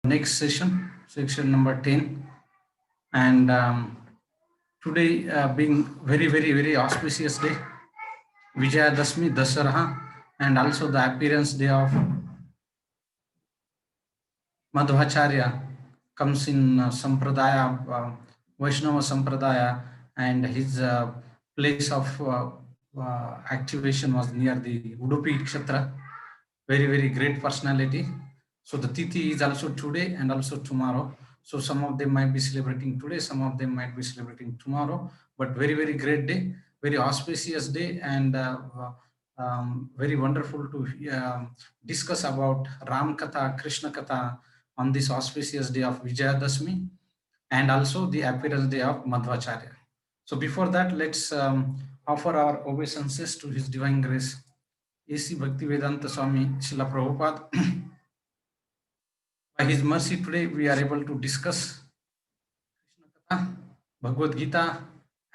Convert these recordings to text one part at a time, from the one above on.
Next session, section number 10. And today being very auspicious day, Vijayadashmi, Dasaraha, and also the appearance day of Madhvacharya comes in Sampradaya, Vaishnava Sampradaya, and his place of activation was near the Udupi Kshatra. Very great personality. So the Tithi is also today and also tomorrow. So some of them might be celebrating today, some of them might be celebrating tomorrow, but very great day, very auspicious day, and very wonderful to discuss about Ram Katha, Krishna Katha on this auspicious day of Vijayadashmi and also the appearance day of Madhvacharya. So before that, let's offer our obeisances to His Divine Grace, A.C. Bhaktivedanta Swami Srila Prabhupada. By his mercy, today we are able to discuss Krishna Katha, Bhagavad Gita,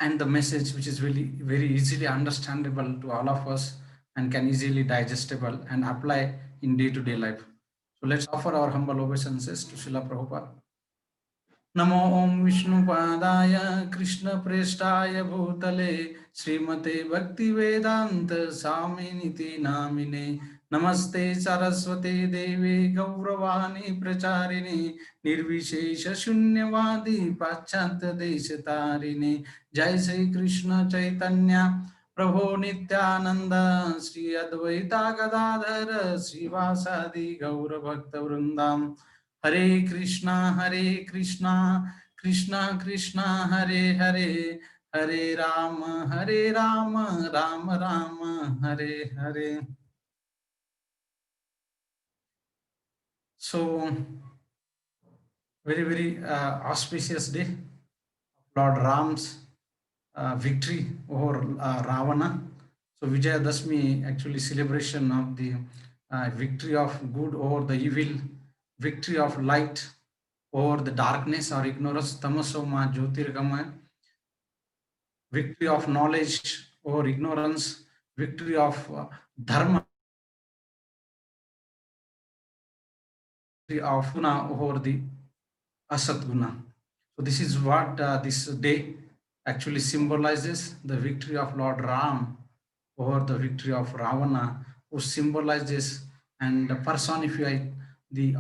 and the message which is really very easily understandable to all of us and can easily digestible and apply in day-to-day life. So let's offer our humble obeisances to Srila Prabhupada. नमो ओम विष्णुपादाय कृष्णप्रेष्ठाय भूतले श्रीमते भक्तिवेदांत स्वामिनिति नामिने नमस्ते सरस्वते देवे गौरवाणी प्रचारिणे निर्विशेष शून्यवादी पाश्चात्य देशतारिणे जय श्री कृष्ण चैतन्य प्रभो नित्यानंद श्री अद्वैता गदाधर श्रीवासादि गौर भक्त वृंदाम हरे Krishna Krishna Krishna Hare Hare Hare Ram Ram Ram Hare Hare. So very auspicious day, Lord Ram's victory over Ravana. So Vijayadashmi actually celebration of the victory of good over the evil, victory of light over the darkness or ignorance, tamasoma jyotirgamaya, victory of knowledge over ignorance, victory of dharma, victory of guna over the asat guna. So this is what this day actually symbolizes, the victory of Lord Ram over the victory of Ravana, who symbolizes and personify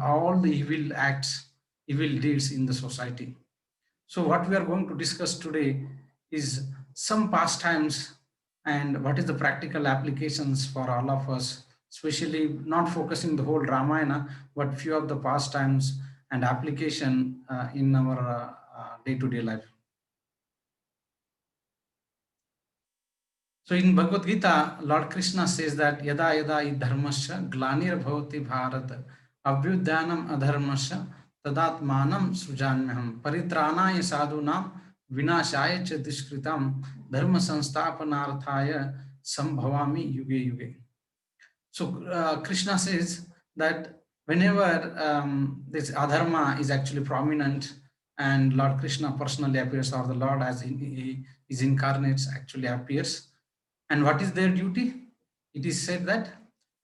all the evil acts, evil deeds in the society. So what we are going to discuss today is some pastimes and what is the practical applications for all of us, especially not focusing the whole Ramayana, but few of the pastimes and application in our day-to-day life. So in Bhagavad Gita, Lord Krishna says that yada yada I dharmasya glanir bhavati bharat abhyudhanam adharmasya tadatmanam sujanyaham paritranaya sadhunam vinashaya cha dushkritam dharma sansthapanarthaya sambhavami yuge yuge. So Krishna says that whenever this adharma is actually prominent and Lord Krishna personally appears, or the Lord as he is incarnate actually appears, and what is their duty? It is said that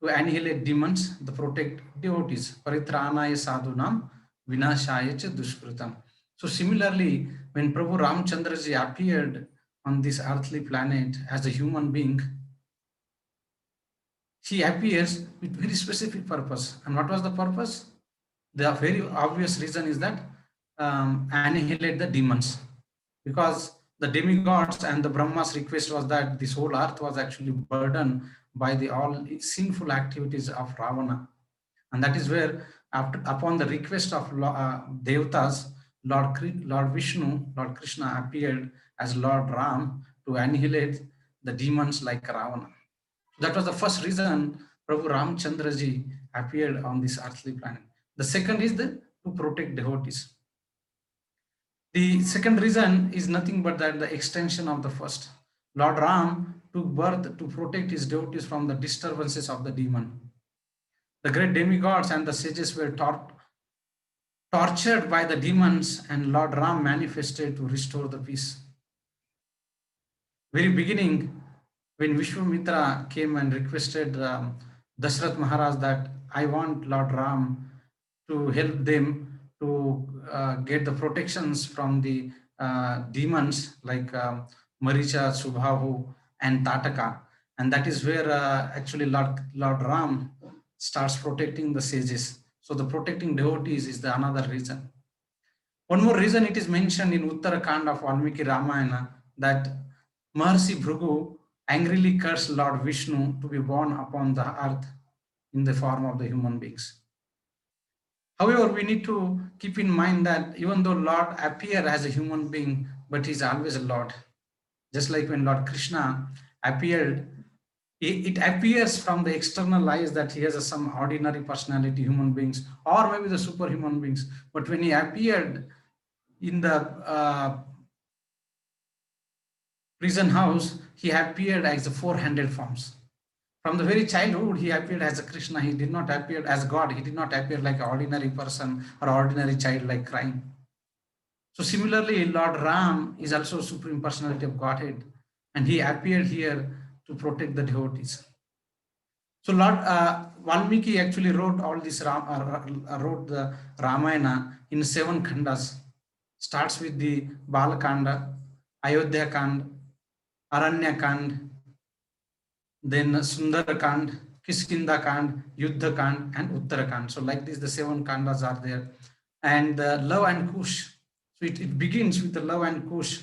to annihilate demons, to protect devotees. Paritranaya sadhunam vinashaya cha dushkritam. So similarly, when Prabhu Ramchandraji appeared on this earthly planet as a human being, he appears with very specific purpose. And what was the purpose? The very obvious reason is that annihilate the demons, because the demigods and the Brahma's request was that this whole earth was actually burdened by the all sinful activities of Ravana. And that is where, upon the request of Devatas, Lord Vishnu, Lord Krishna appeared as Lord Ram to annihilate the demons like Ravana. That was the first reason Prabhu Ramchandraji appeared on this earthly planet. The second is to protect devotees. The second reason is nothing but that the extension of the first. Lord Ram took birth to protect his devotees from the disturbances of the demon. The great demigods and the sages were tortured by the demons, and Lord Ram manifested to restore the peace. Very beginning, when Vishwamitra came and requested Dashrath Maharaj that I want Lord Ram to help them to get the protections from the demons like Maricha, Subhahu, and Tataka. And that is where actually Lord Ram starts protecting the sages. So the protecting devotees is the another reason. One more reason it is mentioned in Uttarakand of Valmiki Ramayana that Maharshi Bhrigu angrily cursed Lord Vishnu to be born upon the earth in the form of the human beings. However, we need to keep in mind that even though Lord appears as a human being, but he's always a Lord. Just like when Lord Krishna appeared, it appears from the external eyes that he has some ordinary personality, human beings, or maybe the superhuman beings. But when he appeared in the prison house, he appeared as the four-handed forms. From the very childhood, he appeared as a Krishna. He did not appear as God. He did not appear like an ordinary person or ordinary child like crying. So similarly, Lord Ram is also Supreme Personality of Godhead, and he appeared here to protect the devotees. So Lord Valmiki actually wrote all this, wrote the Ramayana in 7 khandas. Starts with the Balakanda, Ayodhya Kand, Aranya Kand, then Sundarakand, Kiskinda Kand, Yuddha Kand, and Uttarakand. So like this, the 7 kandas are there. And Love and Kush. So it begins with the Love and Kush,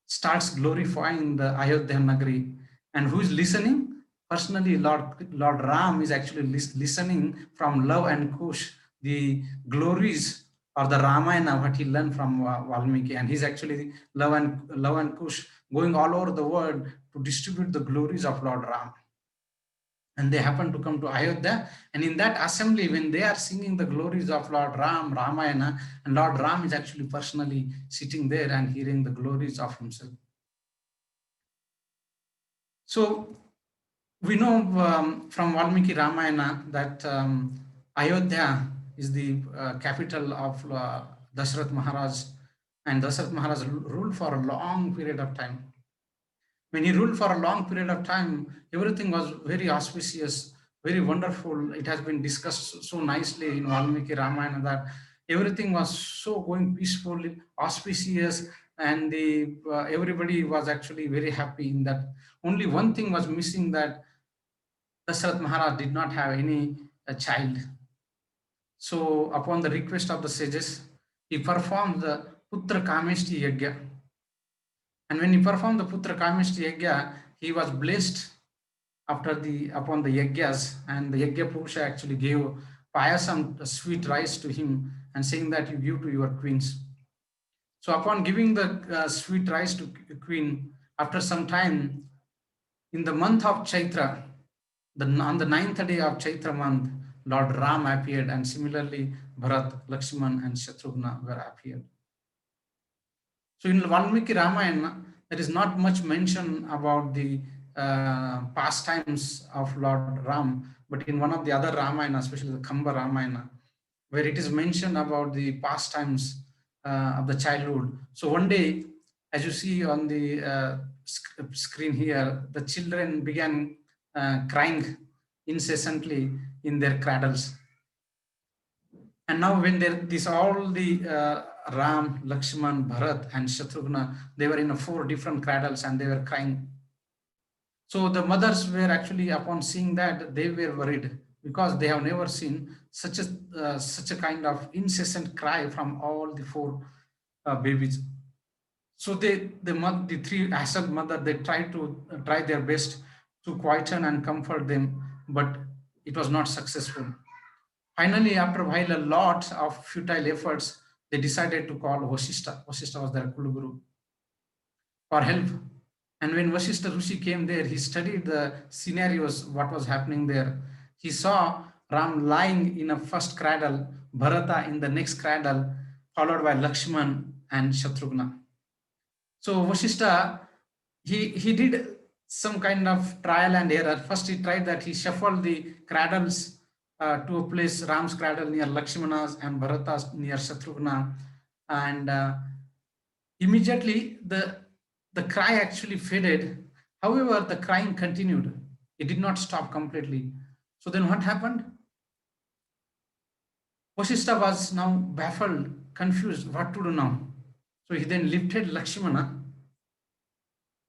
starts glorifying the Ayodhya Nagari. And who is listening? Personally, Lord Ram is actually listening from Love and Kush, the glories or the Ramayana, what he learned from Valmiki. And he's actually Love and Kush going all over the world to distribute the glories of Lord Ram. And they happen to come to Ayodhya, and in that assembly, when they are singing the glories of Lord Ram, Ramayana, and Lord Ram is actually personally sitting there and hearing the glories of himself. So we know from Valmiki Ramayana that Ayodhya is the capital of Dashrath Maharaj, and Dashrath Maharaj ruled for a long period of time. When he ruled for a long period of time, everything was very auspicious, very wonderful. It has been discussed so nicely in Valmiki Ramayana that everything was so going peacefully, auspicious, and everybody was actually very happy in that. Only one thing was missing, that Dashrath Maharaj did not have any child. So upon the request of the sages, he performed the Putra Kameshti Yagya. And when he performed the Putra Kameshti Yagya, he was blessed upon the Yagyas, and the Yagya Purusha actually gave payasam, sweet rice to him, and saying that you give to your queens. So upon giving the sweet rice to queen, after some time, in the month of Chaitra, on the 9th day of Chaitra month, Lord Ram appeared, and similarly Bharat, Lakshman, and Shatrughna were appeared. So in Valmiki Ramayana, there is not much mention about the pastimes of Lord Ram, but in one of the other Ramayana, especially the Kamba Ramayana, where it is mentioned about the pastimes of the childhood. So one day, as you see on the screen here, the children began crying incessantly in their cradles. And now when all the Ram, Lakshman, Bharat, and Shatrughna, they were in 4 different cradles and they were crying. So the mothers were actually, upon seeing that, they were worried, because they have never seen such a kind of incessant cry from all the 4 babies. So the 3 asset mother, they try their best to quieten and comfort them, but it was not successful. Finally, after a while, a lot of futile efforts, they decided to call Vasishtha. Vasishtha was their Kuluguru, for help. And when Vasishtha Rishi came there, he studied the scenarios, what was happening there. He saw Ram lying in a first cradle, Bharata in the next cradle, followed by Lakshman and Shatrughna. So Vasishtha, he did some kind of trial and error. First, he tried that he shuffled the cradles to a place, Ram's cradle near Lakshmana's and Bharata's near Shatrughna, and immediately the cry actually faded. However, the crying continued. It did not stop completely. So then what happened? Vasishtha was now baffled, confused, what to do now. So he then lifted Lakshmana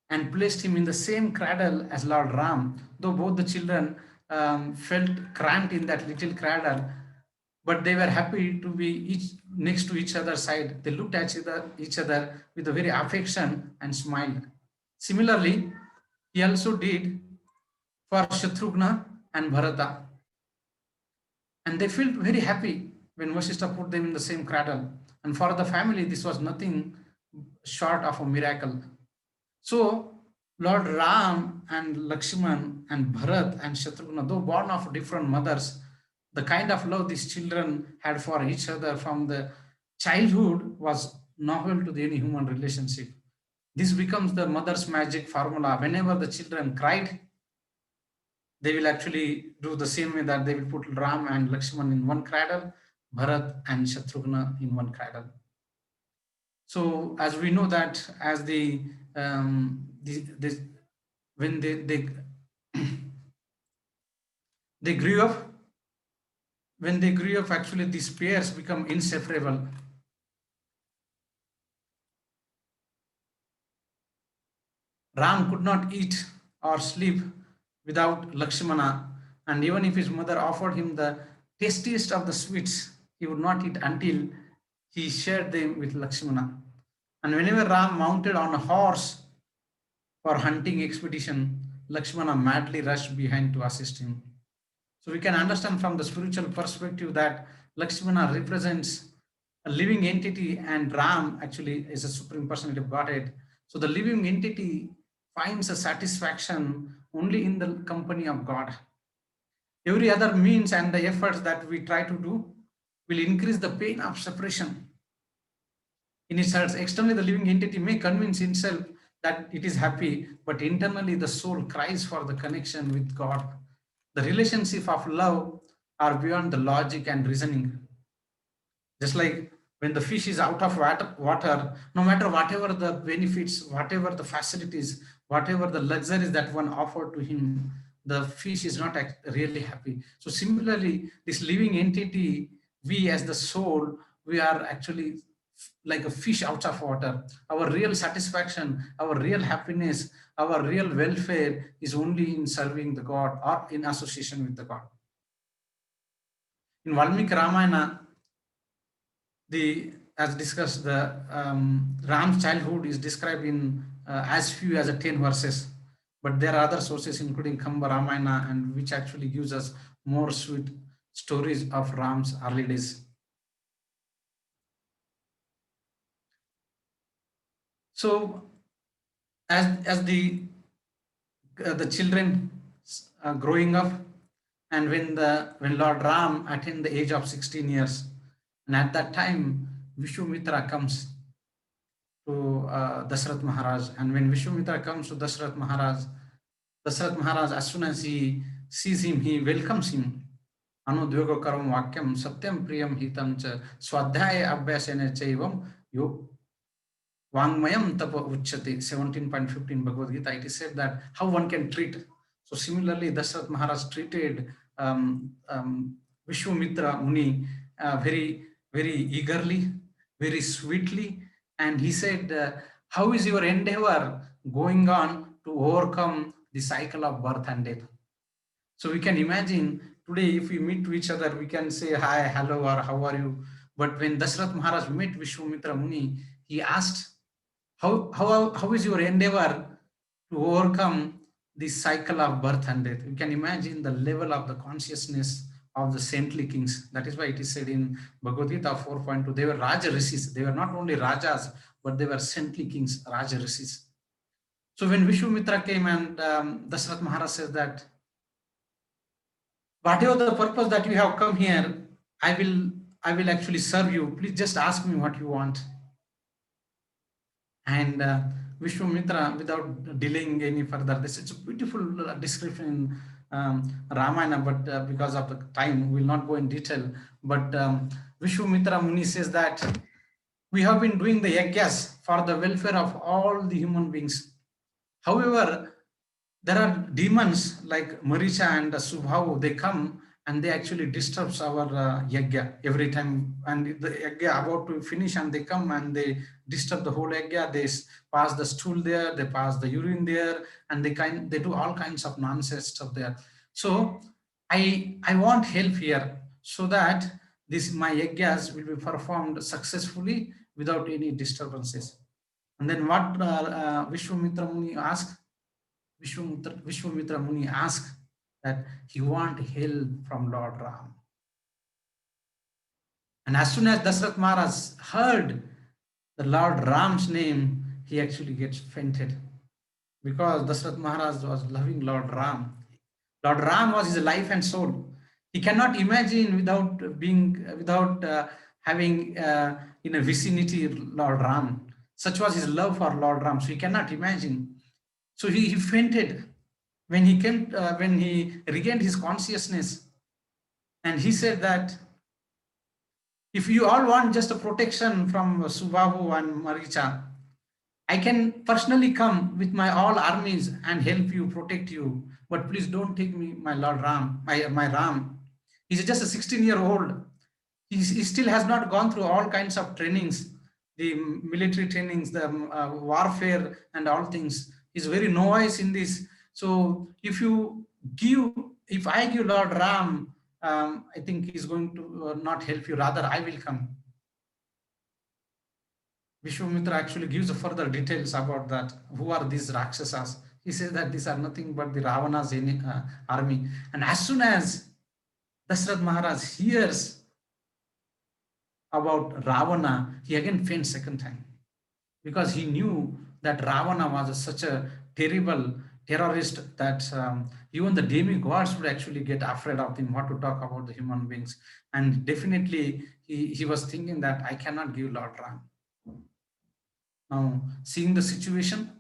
and placed him in the same cradle as Lord Ram, though both the children felt cramped in that little cradle, but they were happy to be each next to each other's side. They looked at each other with a very affection and smiled. Similarly, he also did for Shatrughna and Bharata, and they felt very happy when Vasishtha put them in the same cradle. And for the family, this was nothing short of a miracle. So Lord Ram and Lakshman and Bharat and Shatrughna, though born of different mothers, the kind of love these children had for each other from the childhood was novel to any human relationship. This becomes the mother's magic formula. Whenever the children cried, they will actually do the same way, that they will put Ram and Lakshman in one cradle, Bharat and Shatrughna in one cradle. So as we know that as when they grew up, actually these pairs become inseparable. Ram could not eat or sleep without Lakshmana, and even if his mother offered him the tastiest of the sweets, he would not eat until he shared them with Lakshmana. And whenever Ram mounted on a horse for hunting expedition, Lakshmana madly rushed behind to assist him. So we can understand from the spiritual perspective that Lakshmana represents a living entity and Ram actually is a supreme personality of Godhead. So the living entity finds a satisfaction only in the company of God. Every other means and the efforts that we try to do will increase the pain of separation. In its externally, the living entity may convince himself that it is happy, but internally the soul cries for the connection with God. The relationship of love are beyond the logic and reasoning. Just like when the fish is out of water, no matter whatever the benefits, whatever the facilities, whatever the luxuries that one offered to him, the fish is not really happy. So similarly, this living entity, we as the soul, we are actually like a fish out of water. Our real satisfaction, our real happiness, our real welfare is only in serving the God or in association with the God. In Valmiki Ramayana, as discussed, the Ram's childhood is described in as few as 10 verses, but there are other sources including Kamba Ramayana, and which actually gives us more sweet stories of Ram's early days. So as the children growing up, and when Lord Ram attained the age of 16 years, and at that time Vishwamitra comes to Dashrath Maharaj, and when Vishwamitra comes to Dashrath Maharaj, as soon as he sees him, he welcomes him. Anudyoga karam vakyam satyam priyam hitam cha swadhyaya abhyasena chaivam yo Vangmayam tapa uchyate, 17.15 Bhagavad Gita. It is said that how one can treat. So similarly, Dashrath Maharaj treated Vishwamitra Muni very, very eagerly, very sweetly. And he said, how is your endeavor going on to overcome the cycle of birth and death? So we can imagine today, if we meet to each other, we can say hi, hello, or how are you? But when Dashrath Maharaj met Vishwamitra Muni, he asked, how is your endeavor to overcome this cycle of birth and death? You can imagine the level of the consciousness of the saintly kings. That is why it is said in Bhagavad Gita 4.2, they were Raja Rishis. They were not only Rajas, but they were saintly kings, Raja Rishis. So when Vishwamitra came, and Dashrath Maharaj says that, whatever the purpose that you have come here, I will actually serve you. Please just ask me what you want. And Vishwamitra, without delaying any further, this is a beautiful description in Ramayana, but because of the time, we will not go in detail. But Vishwamitra Muni says that we have been doing the yajnas for the welfare of all the human beings. However, there are demons like Maricha and Subhavu, they come and they actually disturbs our yagya every time. And the yagya about to finish, and they come and they disturb the whole yagya. They pass the stool there, they pass the urine there, and they do all kinds of nonsense stuff there. So I want help here, so that this my yagyas will be performed successfully without any disturbances. And then what Vishwamitra Muni asked? Vishwamitra Muni asked that he want help from Lord Ram. And as soon as Dasrath Maharaj heard the Lord Ram's name, he actually gets fainted, because Dasrath Maharaj was loving Lord Ram. Lord Ram was his life and soul. He cannot imagine without having in a vicinity Lord Ram. Such was his love for Lord Ram. So he cannot imagine. So he fainted when he regained his consciousness, and he said that if you all want just a protection from Subahu and Maricha, I can personally come with my all armies and help you, protect you. But please don't take me, my Lord Ram, my Ram. He's just a 16-year-old. He still has not gone through all kinds of trainings, the military trainings, the warfare and all things. He's very novice in this. So if I give Lord Ram, I think he's going to not help you. Rather, I will come. Vishwamitra actually gives further details about that. Who are these Rakshasas? He says that these are nothing but the Ravana's army. And as soon as Dasrath Maharaj hears about Ravana, he again faints second time, because he knew that Ravana was such a terrible terrorist that even the demigods would actually get afraid of him, what to talk about the human beings. And definitely he was thinking that I cannot give Lord Ram. Now, seeing the situation,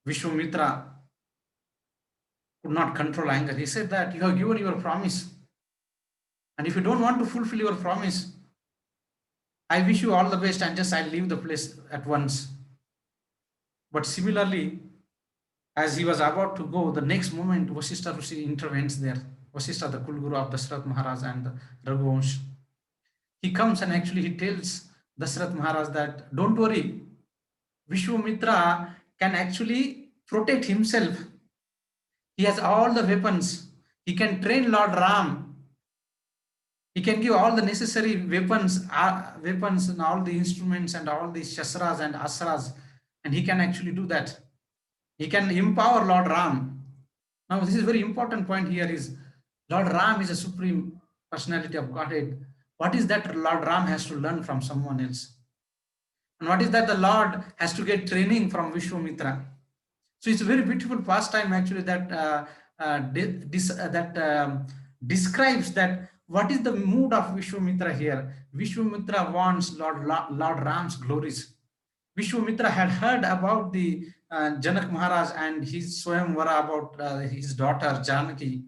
Vishwamitra could not control anger. He said that you have given your promise, and if you don't want to fulfill your promise, I wish you all the best, and just I'll leave the place at once. But similarly, as he was about to go, the next moment Vasishtha Rishi intervenes there. Vasishtha, the Kulguru of Dasrath Maharaj and Raghuvansh. He comes and actually he tells Dasrath Maharaj that don't worry, Vishwamitra can actually protect himself. He has all the weapons. He can train Lord Ram. He can give all the necessary weapons and all the instruments and all the shastras and astras, and he can actually do that. He can empower Lord Ram. Now, this is very important point here is Lord Ram is a supreme personality of Godhead. What is that Lord Ram has to learn from someone else? And what is that the Lord has to get training from Vishwamitra? So it's a very beautiful pastime actually that describes that what is the mood of Vishwamitra here. Vishwamitra wants Lord Ram's glories. Vishwamitra had heard about the Janak Maharaj and his Swayamvara about his daughter Janaki.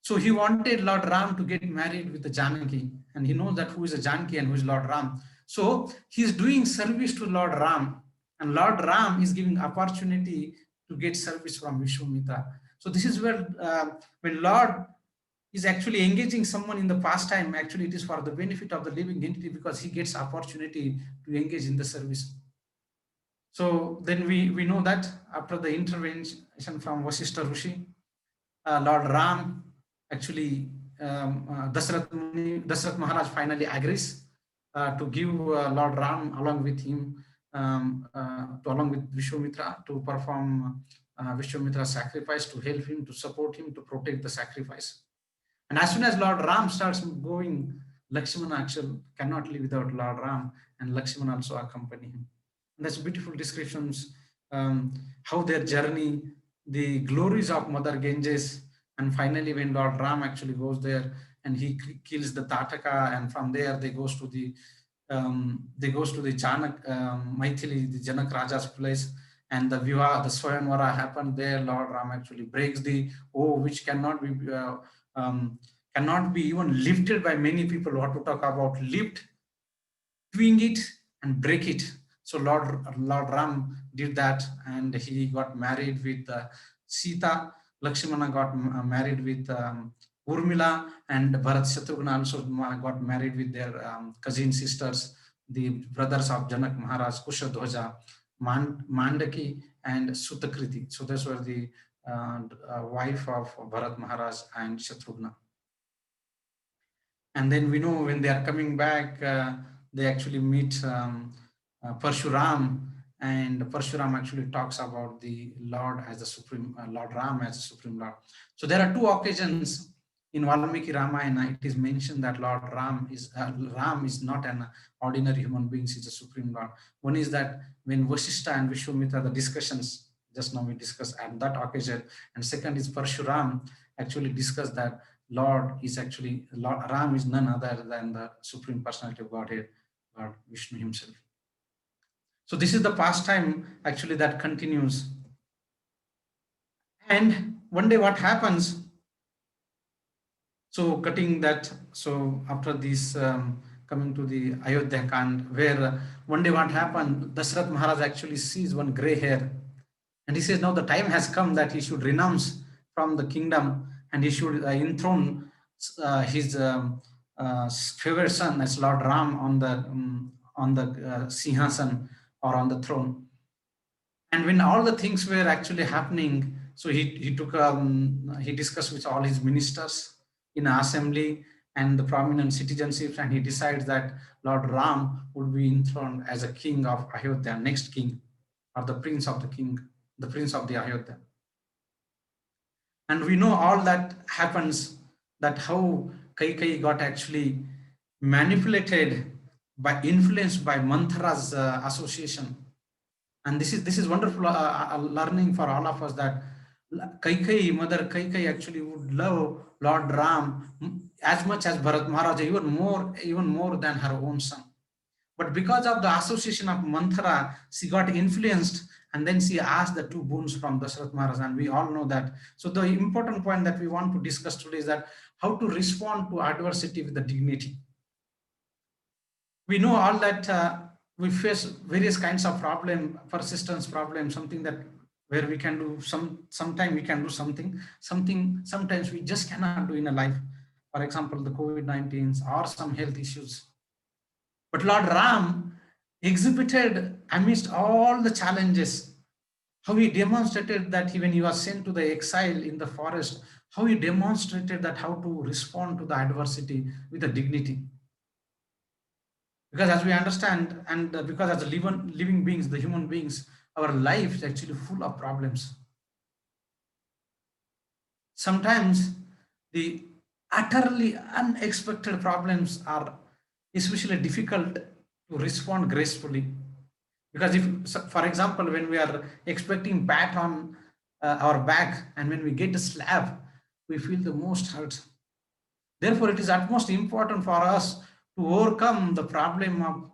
So he wanted Lord Ram to get married with the Janaki, and he knows that who is a Janaki and who is Lord Ram. So he is doing service to Lord Ram, and Lord Ram is giving opportunity to get service from Vishwamitra. So this is where when Lord is actually engaging someone in the pastime, actually it is for the benefit of the living entity, because he gets opportunity to engage in the service. So then we know that after the intervention from Vasishtha Rishi, Lord Ram actually Dasrath Maharaj finally agrees to give Lord Ram along with him along with Vishwamitra to perform Vishwamitra's sacrifice, to help him, to support him, to protect the sacrifice. And as soon as Lord Ram starts going, Lakshmana actually cannot live without Lord Ram, and Lakshmana also accompany him. And that's beautiful descriptions, how their journey, the glories of Mother Ganges, and finally when Lord Ram actually goes there and he kills the Tataka, and from there they goes to the Janak Maithili, the Janak Raja's place, and the Vivaha, the Swayamvara happened there. Lord Ram actually breaks the which cannot be even lifted by many people. What to talk about lift, twing it and break it. So Lord Ram did that, and he got married with Sita. Lakshmana got married with Urmila and Bharat Shatrughna also got married with their cousin sisters, the brothers of Janak Maharaj, Kushadhwaja, Mandaki, and Sutakriti. So those were the wife of Bharat Maharaj and Shatrughna. And then we know when they are coming back, they actually meet Parshuram, and Parshuram actually talks about the Lord as the supreme, Lord Ram as the supreme Lord. So there are two occasions in Valmiki Ramayana. It is mentioned that Lord Ram is not an ordinary human being; he's the supreme Lord. One is that when Vasishtha and Vishwamitra, the discussions just now we discussed at that occasion, and second is Parshuram actually discussed that Lord is actually, Lord Ram is none other than the Supreme Personality of Godhead, Lord Vishnu himself. So this is the pastime actually that continues. And one day what happens? So cutting that, so after this coming to the Ayodhya Kand, where one day what happened, Dashrath Maharaj actually sees one gray hair, and he says now the time has come that he should renounce from the kingdom and he should enthrone his favorite son as Lord Ram on the Sinhasan or on the throne. And when all the things were actually happening, so he discussed with all his ministers in an assembly and the prominent citizenships, and he decides that Lord Ram would be enthroned as a king of Ayodhya, next king, or the prince of the king, the prince of the Ayodhya. And we know all that happens, that how Kaikeyi got actually manipulated by, influenced by Manthara's association. And this is wonderful learning for all of us, that Kaikeyi, Mother Kaikeyi actually would love Lord Ram as much as Bharat Maharaj, even more than her own son. But because of the association of Manthara, she got influenced, and then she asked the two boons from Dashrath Maharaj, and we all know that. So the important point that we want to discuss today is that how to respond to adversity with the dignity. We know all that we face various kinds of problem, persistence problem, something that where we can do sometimes we can do something, sometimes we just cannot do in a life. For example, the COVID-19 or some health issues. But Lord Ram exhibited amidst all the challenges, how he demonstrated that when he was sent to the exile in the forest, how he demonstrated that how to respond to the adversity with a dignity. Because as we understand, and because as the living beings, the human beings, our life is actually full of problems. Sometimes the utterly unexpected problems are especially difficult to respond gracefully. Because if, for example, when we are expecting bat on our back and when we get a slap, we feel the most hurt. Therefore, it is utmost important for us to overcome the problem of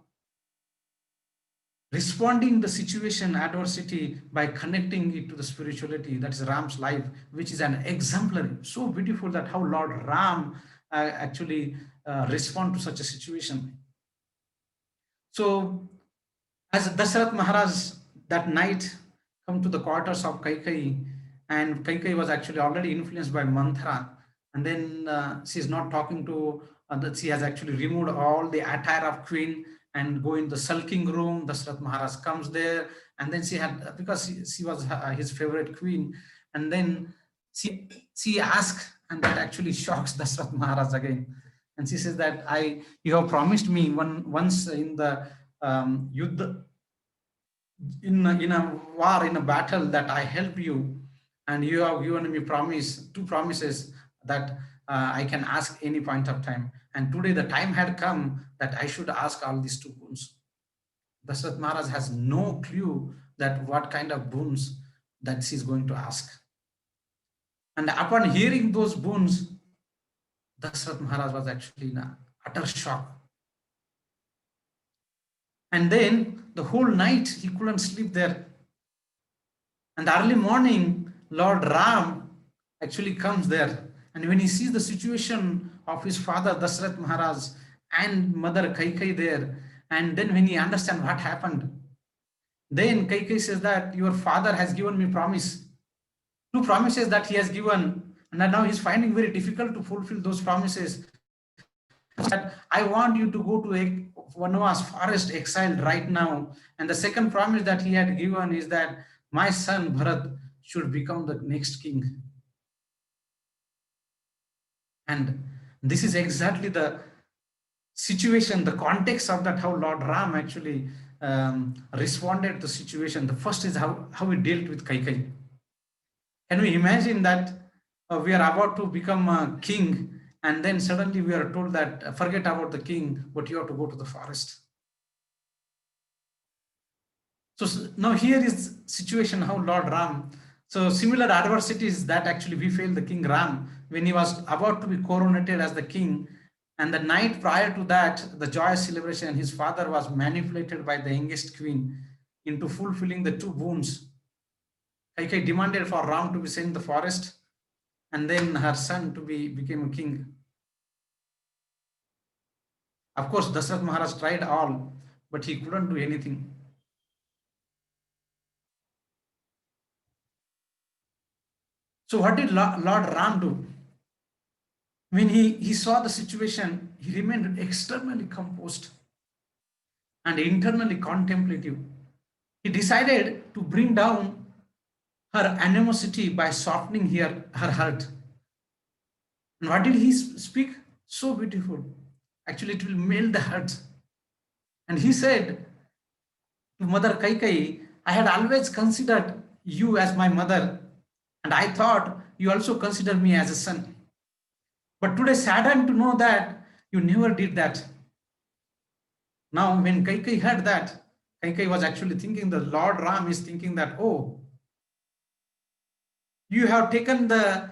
responding the situation adversity by connecting it to the spirituality. That is Ram's life, which is an exemplary, so beautiful, that how Lord Ram actually respond to such a situation. So as Dashrath Maharaj that night come to the quarters of Kaikeyi, and Kaikeyi was actually already influenced by Manthara, and then she is not talking to that she has actually removed all the attire of queen and go in the sulking room. Dashrath Maharaj comes there, and then she had, because she was his favorite queen, and then she asked, and that actually shocks Dashrath Maharaj again, and she says that you have promised me once in the Yuddha, in a war, in a battle, that I help you, and you have given me two promises that I can ask any point of time. And today the time had come that I should ask all these two boons. Dashrath Maharaj has no clue that what kind of boons that she's going to ask. And upon hearing those boons, Dashrath Maharaj was actually in a utter shock. And then the whole night he couldn't sleep there. And the early morning, Lord Ram actually comes there. And when he sees the situation of his father Dashrath Maharaj and mother Kaikeyi there, and then when he understands what happened, then Kaikeyi says that your father has given me promise. Two promises that he has given, And now he's finding very difficult to fulfill those promises. That I want you to go to a Vanvas forest exiled right now. And the second promise that he had given is that my son Bharat should become the next king. And this is exactly the situation, the context of that, how Lord Ram actually responded to the situation. The first is how he dealt with Kaikai. Can we imagine that we are about to become a king, and then suddenly we are told that forget about the king, but you have to go to the forest. So now here is situation how Lord Ram. So similar adversities that actually befell the King Ram when he was about to be coronated as the king. And the night prior to that, the joyous celebration, his father was manipulated by the youngest queen into fulfilling the two boons. Kaikai demanded for Ram to be sent in the forest, and then her son to be became a king. Of course, Dasarath Maharaj tried all, but he couldn't do anything. So what did Lord Ram do? When he saw the situation, he remained externally composed and internally contemplative. He decided to bring down her animosity by softening her heart. And what did he speak? So beautiful. Actually, it will melt the heart. And he said to Mother Kaikai, I had always considered you as my mother, and I thought you also consider me as a son. But today, saddened to know that you never did that. Now, when Kaikai heard that, Kaikai was actually thinking, the Lord Ram is thinking that, oh, you have taken the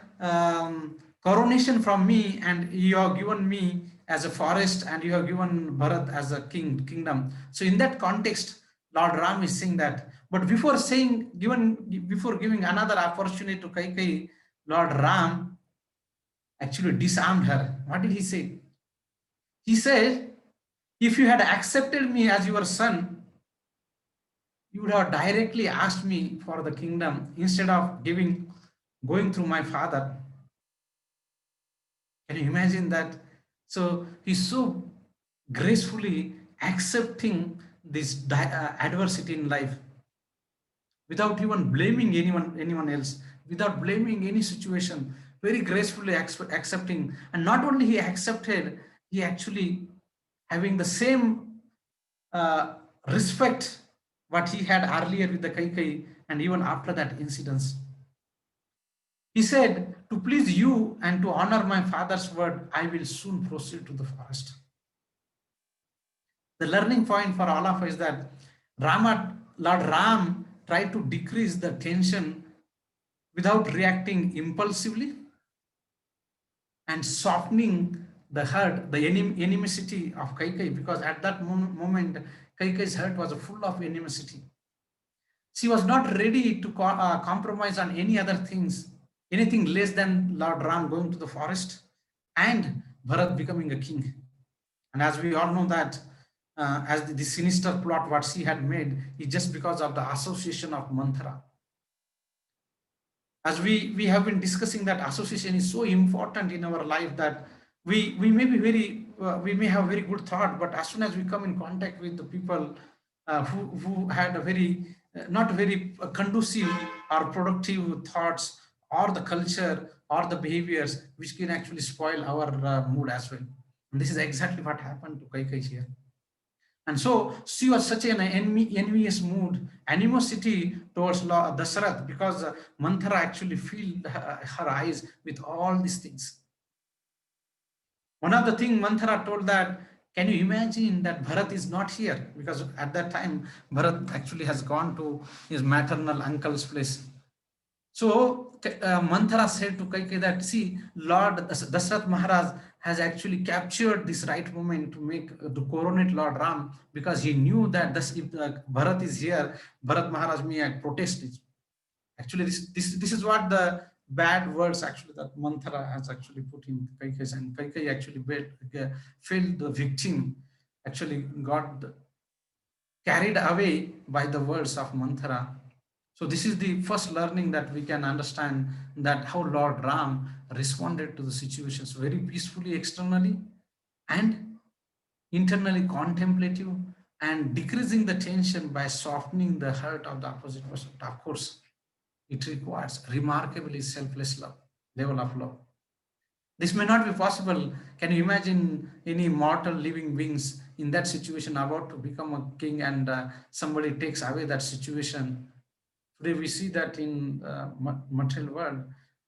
coronation from me, and you have given me as a forest, and you have given Bharat as a kingdom. So in that context, Lord Ram is saying that. But before giving another opportunity to Kaikai, Lord Ram actually disarmed her. What did he say? He said, if you had accepted me as your son, you would have directly asked me for the kingdom instead of going through my father. Can you imagine that? So he's so gracefully accepting this adversity in life without even blaming anyone else, without blaming any situation, very gracefully accepting. And not only he accepted, he actually having the same respect what he had earlier with the Kaikai, and even after that incidents. He said, to please you and to honor my father's word, I will soon proceed to the forest. The learning point for all of us is that Lord Ram tried to decrease the tension without reacting impulsively and softening the hurt, the animosity of Kaikai, because at that moment, Kaikai's heart was full of animosity. She was not ready to compromise on any other things, anything less than Lord Ram going to the forest and Bharat becoming a king. And as we all know that, as the sinister plot what she had made is just because of the association of Manthara. As we have been discussing, that association is so important in our life that we may be we may have very good thought, but as soon as we come in contact with the people who had a very not very conducive or productive thoughts, or the culture or the behaviors, which can actually spoil our mood as well. And this is exactly what happened to Kaikai here. And so she was such an envious mood, animosity towards Dasarath, because Manthara actually filled her eyes with all these things. One of the things Manthara told that, can you imagine that Bharat is not here? Because at that time, Bharat actually has gone to his maternal uncle's place. So Manthara said to Kaikai that, see, Lord Dasarath Maharaj has actually captured this right moment to coronate Lord Ram, because he knew that if Bharat is here, Bharat Maharaj may protest it. Actually, this is what the bad words actually that Manthara has actually put in Kaikai, and Kaikai actually felt the victim actually got carried away by the words of Manthara. So this is the first learning that we can understand, that how Lord Ram responded to the situations very peacefully externally and internally contemplative and decreasing the tension by softening the hurt of the opposite person. Of course, it requires remarkably selfless love, level of love. This may not be possible. Can you imagine any mortal living beings in that situation about to become a king and somebody takes away that situation? Today we see that in material world,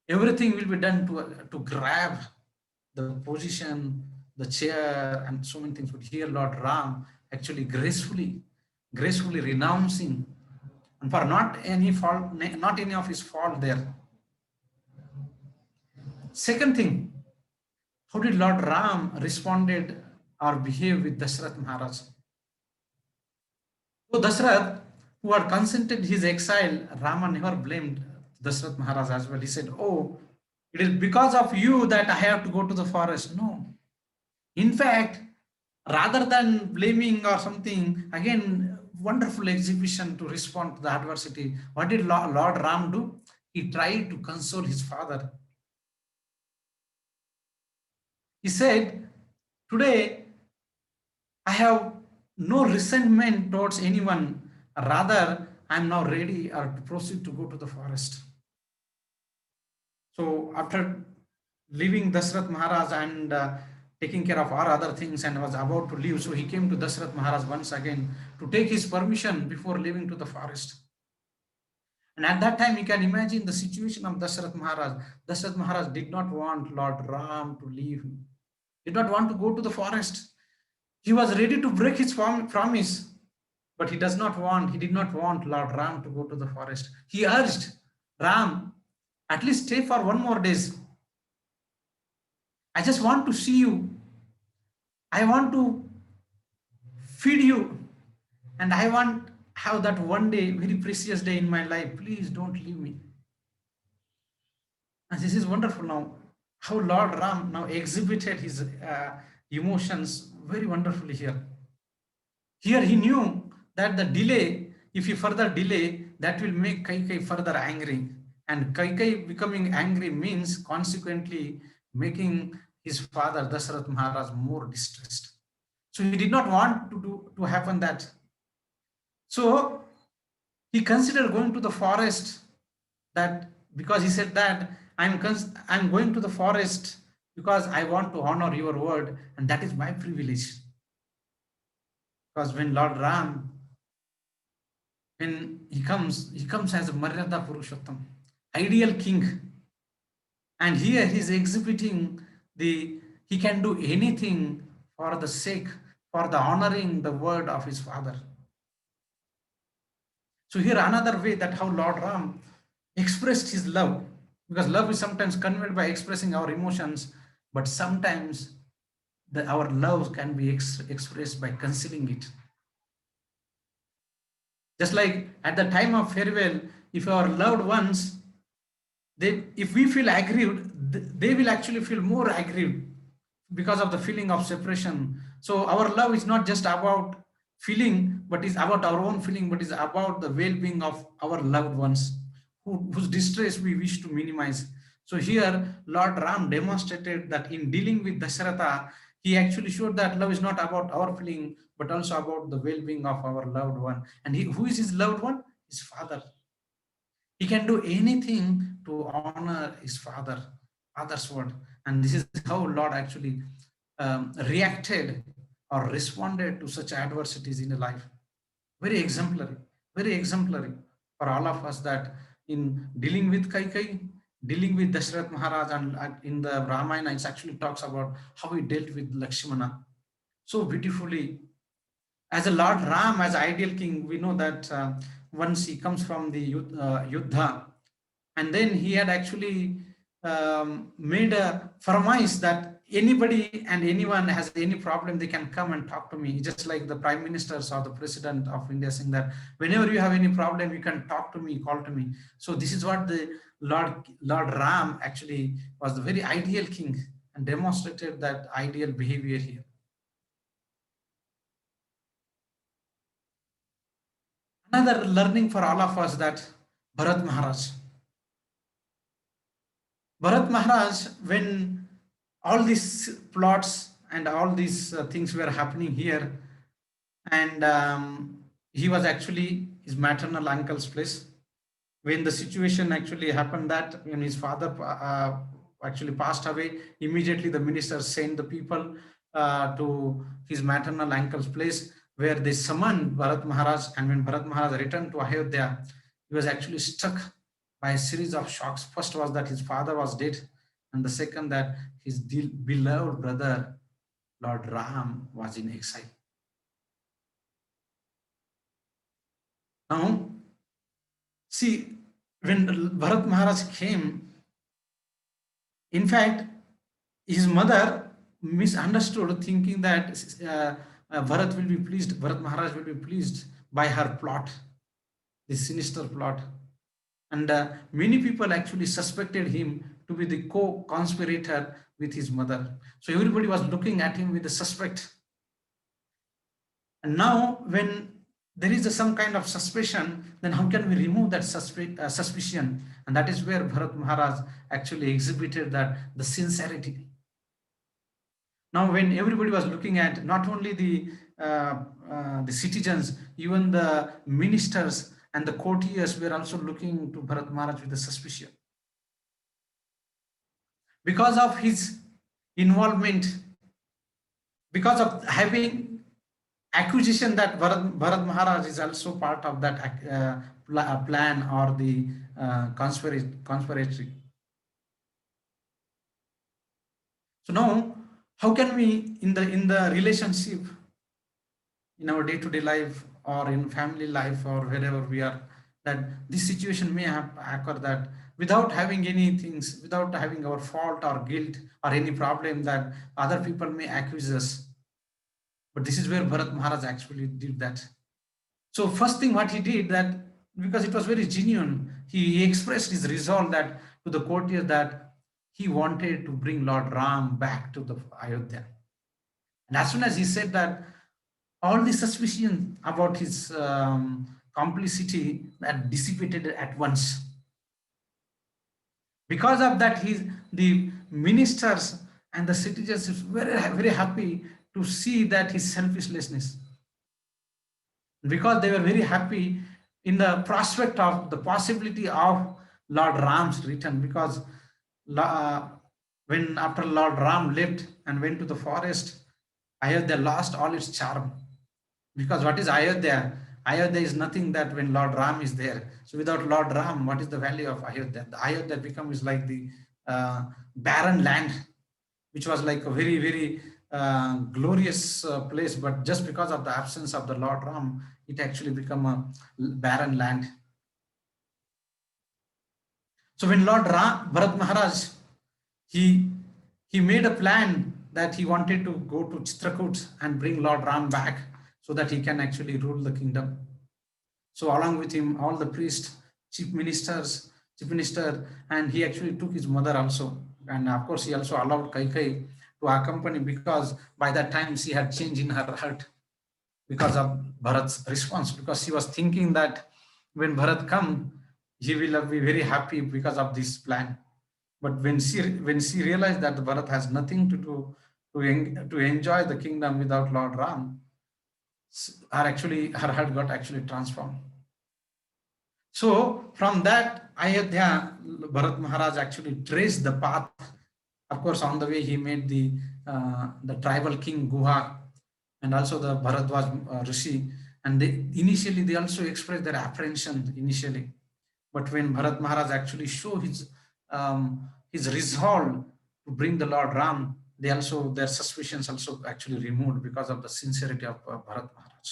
everything will be done to grab the position, the chair, and so many things. But here, Lord Ram actually gracefully renouncing, and for not any fault, not any of his fault there. Second thing, how did Lord Ram responded or behave with Dashrath Maharaj? So Dashrath, who had consented his exile, Rama never blamed Dashrath Maharaj as well. He said, "Oh, it is because of you that I have to go to the forest." No. In fact, rather than blaming or something, again, wonderful exhibition to respond to the adversity. What did Lord Ram do? He tried to console his father. He said, "Today, I have no resentment towards anyone. Rather, I am now ready to proceed to go to the forest." So after leaving Dashrath Maharaj and taking care of all other things and was about to leave, so he came to Dashrath Maharaj once again to take his permission before leaving to the forest. And at that time, you can imagine the situation of Dashrath Maharaj. Dashrath Maharaj did not want Lord Ram to leave him, did not want to go to the forest. He was ready to break his promise, but he did not want Lord Ram to go to the forest. He urged Ram, at least stay for 1 more days. I just want to see you. I want to feed you. And I want have that one day, very precious day in my life. Please don't leave me. And this is wonderful now. How Lord Ram now exhibited his emotions very wonderfully here. Here he knew that the delay, if he further delay, that will make Kaikai further angry. And Kaikai becoming angry means consequently making his father Dashrath Maharaj more distressed. So he did not want to happen that. So he considered going to the forest, that because he said that I'm going to the forest because I want to honor your word, and that is my privilege. Because when Lord Ram, when he comes as a Maryada Purushottam, ideal king. And here he's exhibiting he can do anything for the sake, for the honoring the word of his father. So here another way that how Lord Ram expressed his love, because love is sometimes conveyed by expressing our emotions, but sometimes our love can be expressed by concealing it. Just like at the time of farewell, if our loved ones, if we feel aggrieved, they will actually feel more aggrieved because of the feeling of separation. So our love is not just about feeling, but is about our own feeling, but is about the well-being of our loved ones whose distress we wish to minimize. So here Lord Ram demonstrated that in dealing with Dasharatha, he actually showed that love is not about our feeling, but also about the well-being of our loved one. And who is his loved one? His father. He can do anything to honor his father's word. And this is how Lord actually reacted or responded to such adversities in life. Very exemplary for all of us, that in dealing with Kaikai, dealing with Dashrath Maharaj, and in the Ramayana, it actually talks about how he dealt with Lakshmana so beautifully. As a Lord Ram, as ideal king, we know that once he comes from the Yuddha, and then he had actually made a promise that anybody and anyone has any problem, they can come and talk to me. Just like the prime ministers or the president of India saying that whenever you have any problem, you can talk to me, call to me. So this is what the Lord Ram actually was, the very ideal king, and demonstrated that ideal behavior here. Another learning for all of us, that Bharat Maharaj, Bharat Maharaj, when all these plots and all these things were happening here, and he was actually his maternal uncle's place. When the situation actually happened, that when his father actually passed away, immediately the minister sent the people to his maternal uncle's place, where they summoned Bharat Maharaj. And when Bharat Maharaj returned to Ayodhya, he was actually struck by a series of shocks. First was that his father was dead, and the second that his beloved brother Lord Ram was in exile. Now, see, when Bharat Maharaj came, in fact, his mother misunderstood, thinking that Bharat will be pleased, Bharat Maharaj will be pleased by her plot, this sinister plot. And many people actually suspected him to be the co-conspirator with his mother. So everybody was looking at him with a suspect. And now, when there is some kind of suspicion, then how can we remove that suspicion? And that is where Bharat Maharaj actually exhibited that the sincerity. Now, when everybody was looking at, not only the citizens, even the ministers and the courtiers were also looking to Bharat Maharaj with a suspicion. Because of his involvement, because of having accusation that Bharat Maharaj is also part of that plan or the conspiracy. So now, how can we in the relationship, in our day-to-day life or in family life or wherever we are, that this situation may occur, that without having any things, without having our fault or guilt or any problem, that other people may accuse us. But this is where Bharat Maharaj actually did that. So first thing what he did, that because it was very genuine, he expressed his resolve that to the courtiers, that he wanted to bring Lord Ram back to the Ayodhya. And as soon as he said that, all the suspicion about his complicity that dissipated at once. Because of that, the ministers and the citizens were very happy to see that his selflessness. Because they were very happy in the prospect of the possibility of Lord Ram's return. Because when after Lord Ram left and went to the forest, Ayodhya lost all its charm. Because what is Ayodhya? Ayodhya is nothing that when Lord Ram is there. So without Lord Ram, what is the value of Ayodhya? The Ayodhya becomes like the barren land, which was like a very, very glorious place. But just because of the absence of the Lord Ram, it actually become a barren land. So when Lord Ram, Bharat Maharaj, he made a plan that he wanted to go to Chitrakoot and bring Lord Ram back, so that he can actually rule the kingdom. So along with him, all the priests, chief minister, and he actually took his mother also. And of course, he also allowed Kaikeyi to accompany, because by that time she had changed in her heart because of Bharat's response, because she was thinking that when Bharat come, he will be very happy because of this plan. But when she realized that Bharat has nothing to do to enjoy the kingdom without Lord Ram, her heart got actually transformed. So from that Ayodhya, Bharat Maharaj actually traced the path. Of course, on the way he met the tribal king Guha, and also the Bharadwaj Rishi, and initially they also expressed their apprehension initially. But when Bharat Maharaj actually showed his resolve to bring the Lord Ram, their suspicions also actually removed because of the sincerity of Bharat Maharaj.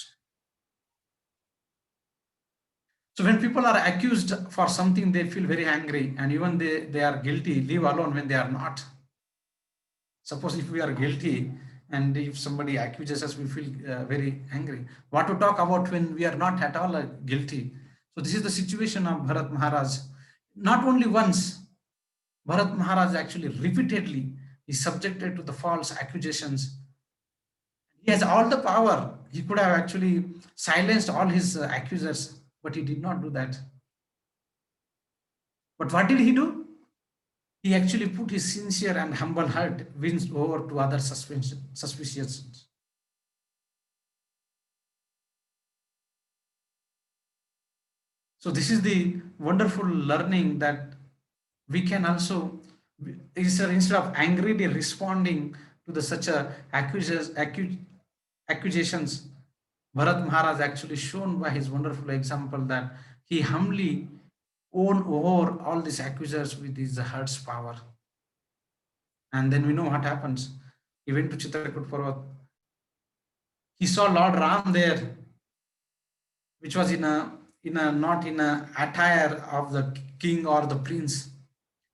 So when people are accused for something, they feel very angry, and even they are guilty, leave alone when they are not. Suppose if we are guilty and if somebody accuses us, we feel very angry. What to talk about when we are not at all guilty? So this is the situation of Bharat Maharaj. Not only once, Bharat Maharaj actually repeatedly is subjected to the false accusations. He has all the power. He could have actually silenced all his accusers, but he did not do that. But what did he do? He actually put his sincere and humble heart wins over to other suspicions. So this is the wonderful learning that we can also, instead of angrily responding to the such a accusations, Bharat Maharaj actually shown by his wonderful example that he humbly won over all these accusers with his heart's power. And then we know what happens. He went to Chitrakoot Parvat. He saw Lord Ram there, which was in a not in a attire of the king or the prince.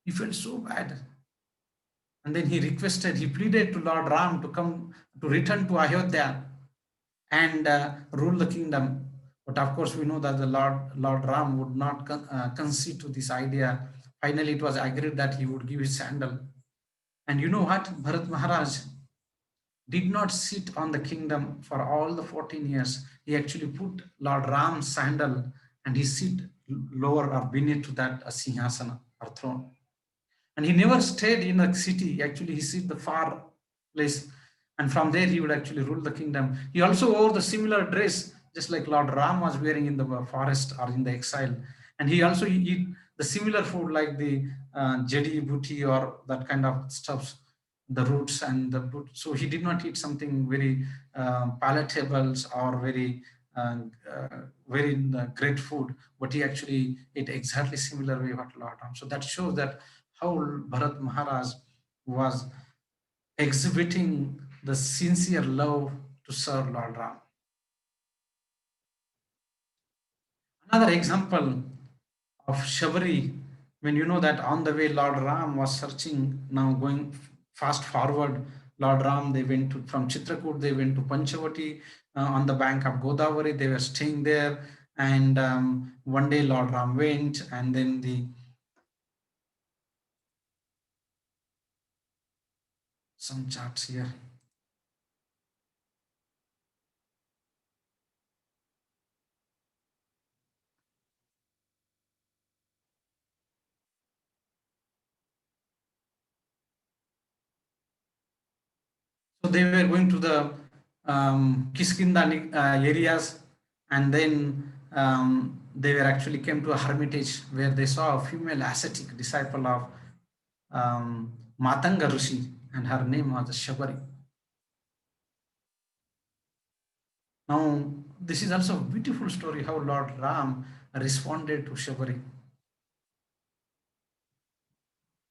He felt so bad. And then he requested, he pleaded to Lord Ram to come, to return to Ayodhya and rule the kingdom. But of course, we know that the Lord Ram would not concede to this idea. Finally, it was agreed that he would give his sandal. And you know what? Bharat Maharaj did not sit on the kingdom for all the 14 years. He actually put Lord Ram's sandal and he sit lower or beneath to that sinhasana or throne. And he never stayed in a city. Actually, he sit the far place, and from there he would actually rule the kingdom. He also wore the similar dress, just like Lord Ram was wearing in the forest or in the exile. And he also eat the similar food like the jadi booty or that kind of stuffs, the roots and the fruit. So he did not eat something very palatables or very great food, but he actually ate exactly similar way what Lord Ram. So that shows that how Bharat Maharaj was exhibiting the sincere love to serve Lord Ram. Another example of Shabari, when you know that on the way Lord Ram was searching, now going fast forward, Lord Ram, they went to, from Chitrakoot, they went to Panchavati on the bank of Godavari, they were staying there. And one day Lord Ram went, and then some charts here. So they were going to the Kiskinda areas, and then they were actually came to a hermitage where they saw a female ascetic disciple of Matanga Rishi, and her name was Shabari. Now, this is also a beautiful story how Lord Ram responded to Shabari.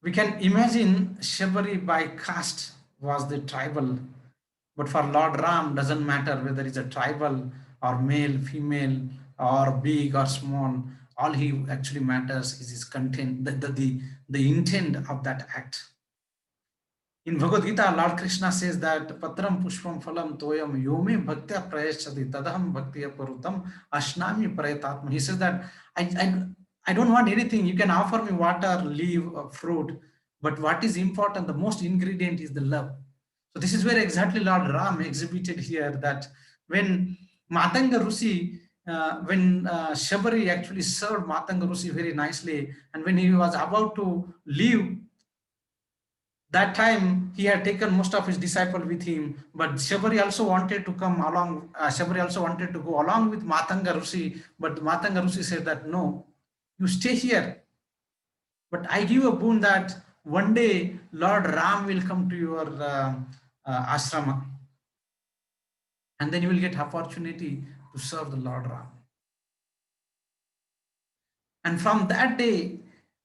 We can imagine Shabari by caste was the tribal, but for Lord Ram doesn't matter whether it's a tribal or male, female, or big or small. All he actually matters is his content, the intent of that act. In Bhagavad Gita, Lord Krishna says that Patram Pushpam Phalam Toyam Yome Bhaktya Prayachati Tadaham Bhaktya Parutam Ashnami Prayatatma. He says that I don't want anything. You can offer me water, leaf, fruit, but what is important, the most ingredient is the love. So this is where exactly Lord Ram exhibited here that when Matanga Rusi, when Shabari actually served Matanga Rusi very nicely, and when he was about to leave, that time he had taken most of his disciple with him, but Shabari also wanted to come along. Shabari also wanted to go along with Matanga Rusi, but Matanga Rusi said that no, you stay here. But I give a boon that one day Lord Ram will come to your ashrama, and then you will get opportunity to serve the Lord Ram. And from that day,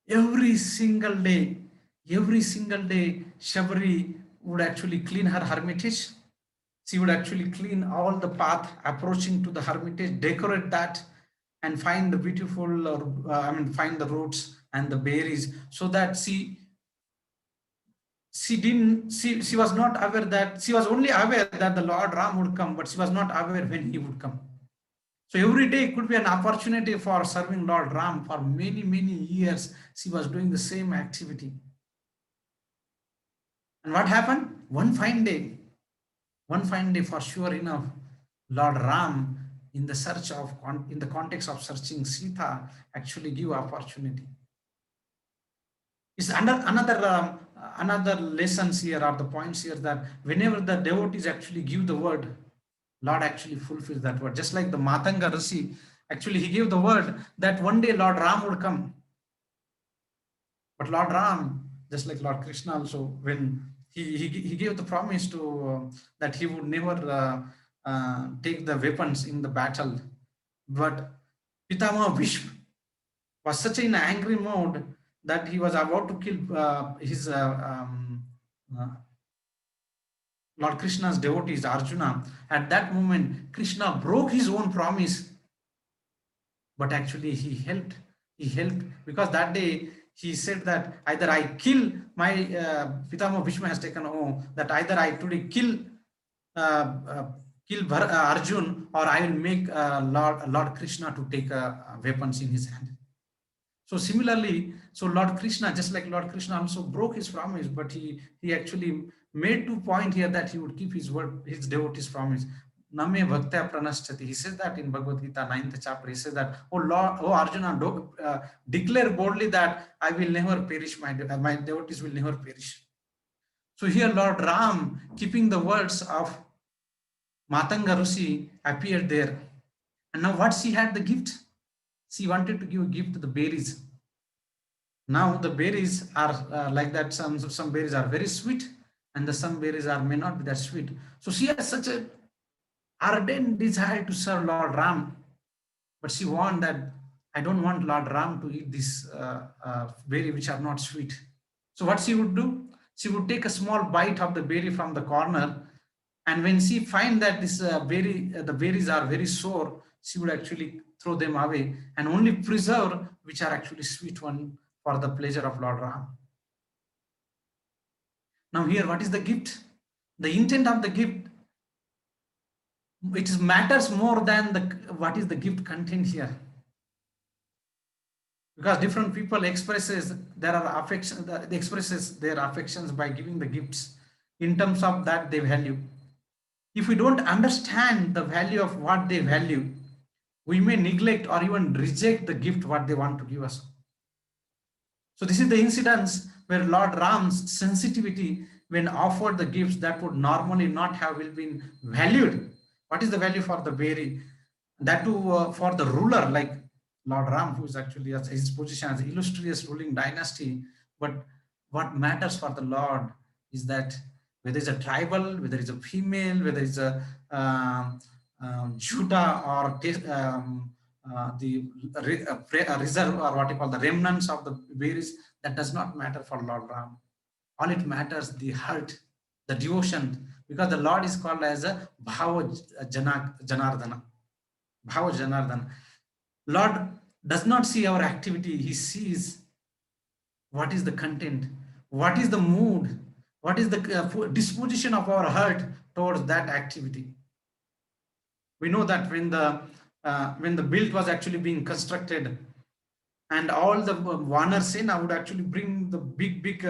every single day, every single day, Shabari would actually clean her hermitage. She would actually clean all the path approaching to the hermitage, decorate that, and find the beautiful, find the roots and the berries, so that she didn't she was not aware that she was only aware that the Lord Ram would come, but she was not aware when he would come. So every day could be an opportunity for serving Lord Ram. For many, many years, she was doing the same activity. And what happened? One fine day for sure enough, Lord Ram, in the context of searching Sita, actually give opportunity. It's another lessons here, or the points here, that whenever the devotees actually give the word, Lord actually fulfills that word. Just like the Matanga Rishi, actually he gave the word that one day Lord Ram would come. But Lord Ram, just like Lord Krishna also, when he gave the promise to that he would never take the weapons in the battle. But Pitama Bhishma was such in angry mode that he was about to kill his uh, Lord Krishna's devotees, Arjuna. At that moment, Krishna broke his own promise, but actually he helped. He helped because that day he said that either I kill my Pitama Bhishma has taken home, that either I today uh, uh, Arjun, or I will make Lord Krishna to take weapons in his hand. So similarly, so Lord Krishna, just like Lord Krishna also broke his promise, but he actually made 2 points here that he would keep his word, his devotees' promise. Name bhaktya pranashchati. He says that in Bhagavad Gita, 9th chapter. He says that, oh Lord, oh Arjuna, declare boldly that I will never perish, my devotees will never perish. So here Lord Ram, keeping the words of Matanga Rishi, appeared there. And now what she had the gift? She wanted to give a gift to the berries. Now the berries are like that. Some berries are very sweet, and some berries are may not be that sweet. So she has such a ardent desire to serve Lord Ram, but she want that I don't want Lord Ram to eat this berry which are not sweet. So what she would do? She would take a small bite of the berry from the corner, and when she find that this the berries are very sour, she would actually throw them away and only preserve which are actually sweet one for the pleasure of Lord Ram. Now here, what is the gift? The intent of the gift, it matters more than the what is the gift content here. Because different people expresses there are affection, they expresses their affections by giving the gifts in terms of that they value. If we don't understand the value of what they value, we may neglect or even reject the gift what they want to give us. So this is the incidence where Lord Ram's sensitivity when offered the gifts that would normally not have will been valued. What is the value for the berry? That too for the ruler like Lord Ram, who is actually his position as illustrious ruling dynasty. But what matters for the Lord is that whether it's a tribal, whether it's a female, whether it's a Judah or the reserve or what you call the remnants of the berries, that does not matter for Lord Ram. All it matters the heart, the devotion, because the Lord is called as a Bhava Janardana. Bhava Janardana. Lord does not see our activity, he sees what is the content, what is the mood, what is the disposition of our heart towards that activity. We know that when the build was actually being constructed, and all the Vanar Sena would actually bring the big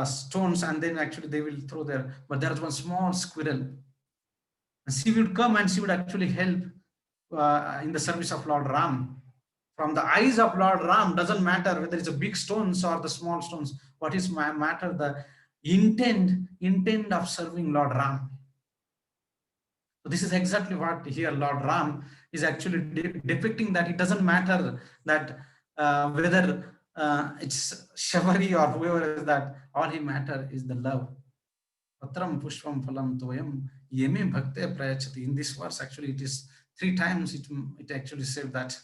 stones, and then actually they will throw there. But there was one small squirrel, and she would come and she would actually help in the service of Lord Ram. From the eyes of Lord Ram, doesn't matter whether it's a big stones or the small stones. What is matter? The intent of serving Lord Ram. So this is exactly what here Lord Ram is actually depicting, that it doesn't matter that whether it's Shabari or whoever is that, all he matter is the love. Patram pushpam phalam toyam yeme bhakte prayachati. In this verse, actually, it is 3 times it actually said that.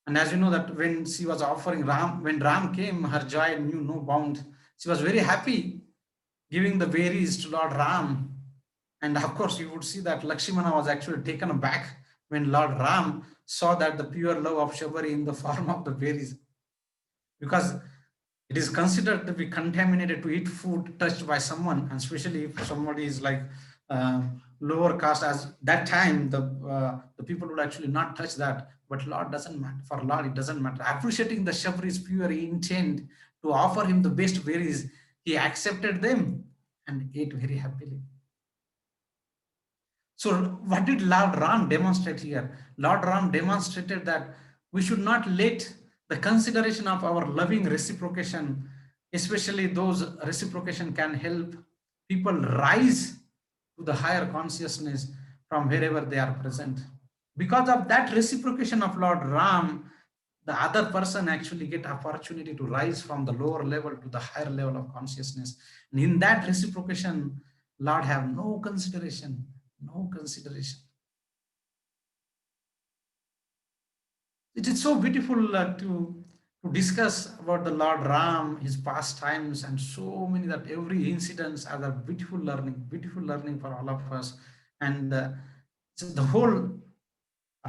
And as you know that when she was offering Ram, when Ram came, her joy knew no bound. She was very happy giving the berries to Lord Ram. And of course, you would see that Lakshmana was actually taken aback when Lord Ram saw that the pure love of Shabari in the form of the berries. Because it is considered to be contaminated to eat food touched by someone, and especially if somebody is like lower caste. As that time, the people would actually not touch that. But Lord doesn't matter. For Lord, it doesn't matter. Appreciating the Shabari's pure intent to offer him the best berries, he accepted them and ate very happily. So what did Lord Ram demonstrate here? Lord Ram demonstrated that we should not let The consideration of our loving reciprocation, especially those reciprocation, can help people rise to the higher consciousness from wherever they are present. Because of that reciprocation of Lord Ram, the other person actually get opportunity to rise from the lower level to the higher level of consciousness. And in that reciprocation, Lord have no consideration, no consideration. It is so beautiful to discuss about the Lord Ram, his pastimes, and so many, that every incidents are the beautiful learning for all of us. And so the whole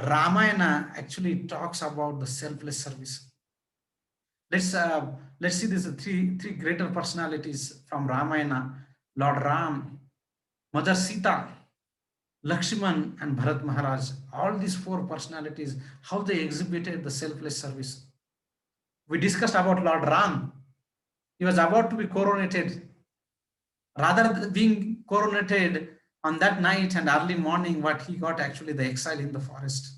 Ramayana actually talks about the selfless service. Let's see these three greater personalities from Ramayana: Lord Ram, Mother Sita, Lakshman, and Bharat Maharaj. All these four personalities, how they exhibited the selfless service. We discussed about Lord Ram. He was about to be coronated. Rather than being coronated on that night and early morning, what he got actually the exile in the forest.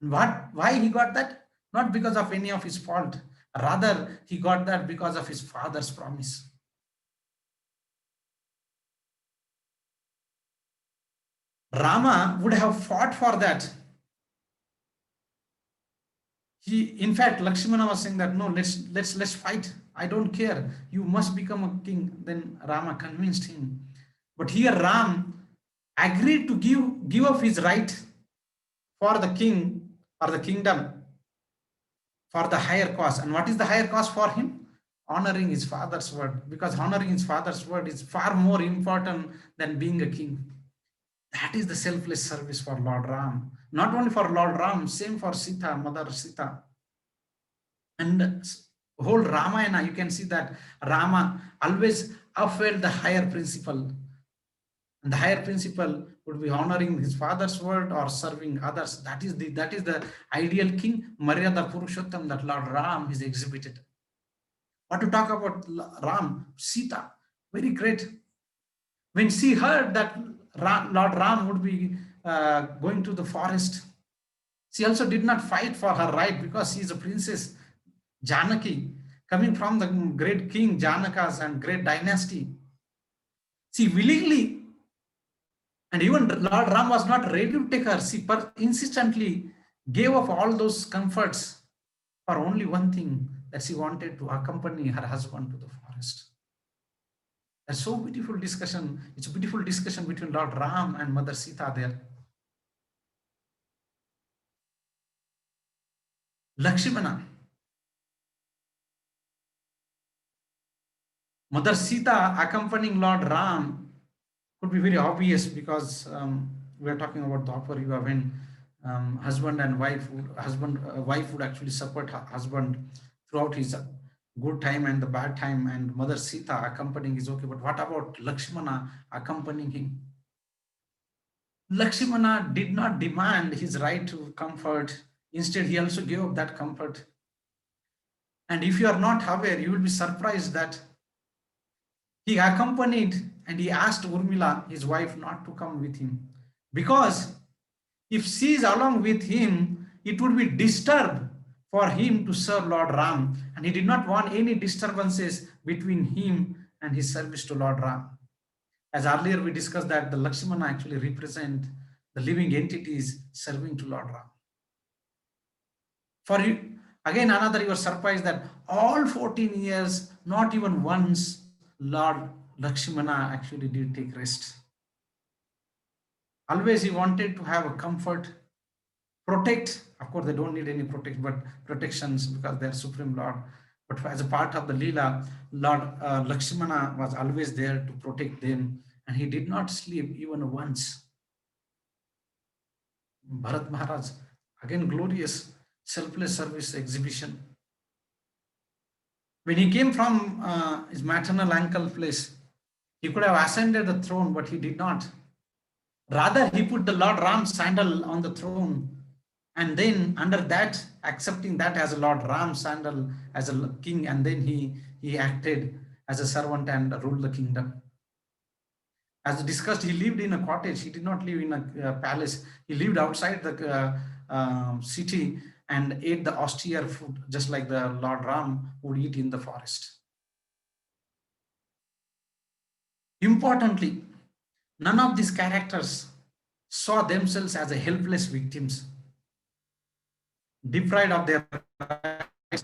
Why he got that? Not because of any of his fault. Rather, he got that because of his father's promise. Rama would have fought for that. In fact, Lakshmana was saying that no, let's fight. I don't care. You must become a king. Then Rama convinced him. But here Ram agreed to give up his right for the king or the kingdom for the higher cause. And what is the higher cause for him? Honoring his father's word, because honoring his father's word is far more important than being a king. That is the selfless service for Lord Ram. Not only for Lord Ram, same for Sita, Mother Sita. And whole Ramayana, you can see that Rama always upheld the higher principle. And the higher principle would be honoring his father's word or serving others. That is the ideal king, Maryada Purushottam, that Lord Ram is exhibited. What to talk about Ram? Sita, very great. When she heard that Lord Ram would be going to the forest, she also did not fight for her right, because she is a princess, Janaki, coming from the great king Janakas and great dynasty. She willingly, and even Lord Ram was not ready to take her. She insistently gave up all those comforts for only one thing, that she wanted to accompany her husband to the forest. That's so beautiful discussion. It's a beautiful discussion between Lord Ram and Mother Sita there. Lakshmana. Mother Sita accompanying Lord Ram could be very obvious, because we are talking about Dwapar Yuga, when husband and wife would actually support her husband throughout his good time and the bad time, and Mother Sita accompanying is okay. But what about Lakshmana accompanying him? Lakshmana did not demand his right to comfort. Instead, he also gave up that comfort. And if you are not aware, you will be surprised that he accompanied and he asked Urmila, his wife, not to come with him. Because if she is along with him, it would be disturbed for him to serve Lord Ram. And he did not want any disturbances between him and his service to Lord Ram. As earlier we discussed that the Lakshmana actually represent the living entities serving to Lord Ram. For you, again, another, you are surprised that all 14 years, not even once, Lord Lakshmana actually did take rest. Always he wanted to have a comfort, protect. Of course, they don't need any protections, because they are Supreme Lord. But as a part of the Leela, Lord Lakshmana was always there to protect them, and he did not sleep even once. Bharat Maharaj, again, glorious selfless service exhibition. When he came from his maternal uncle place, he could have ascended the throne, but he did not. Rather, he put the Lord Ram's sandal on the throne, and then under that, accepting that as a Lord Ram's sandal as a king, and then he acted as a servant and ruled the kingdom. As discussed, he lived in a cottage. He did not live in a palace. He lived outside the city, and ate the austere food, just like the Lord Ram would eat in the forest. Importantly, none of these characters saw themselves as a helpless victims, deprived of their rights.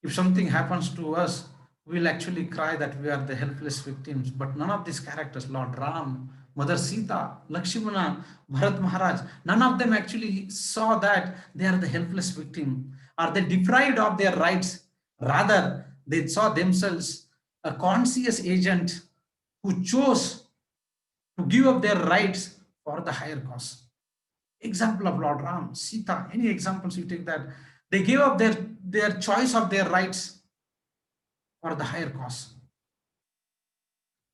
If something happens to us, we'll actually cry that we are the helpless victims. But none of these characters, Lord Ram, Mother Sita, Lakshmana, Bharat Maharaj, none of them actually saw that they are the helpless victim. Are they deprived of their rights? Rather, they saw themselves a conscious agent who chose to give up their rights for the higher cause. Example of Lord Ram, Sita, any examples you take, that they gave up their choice of their rights for the higher cause.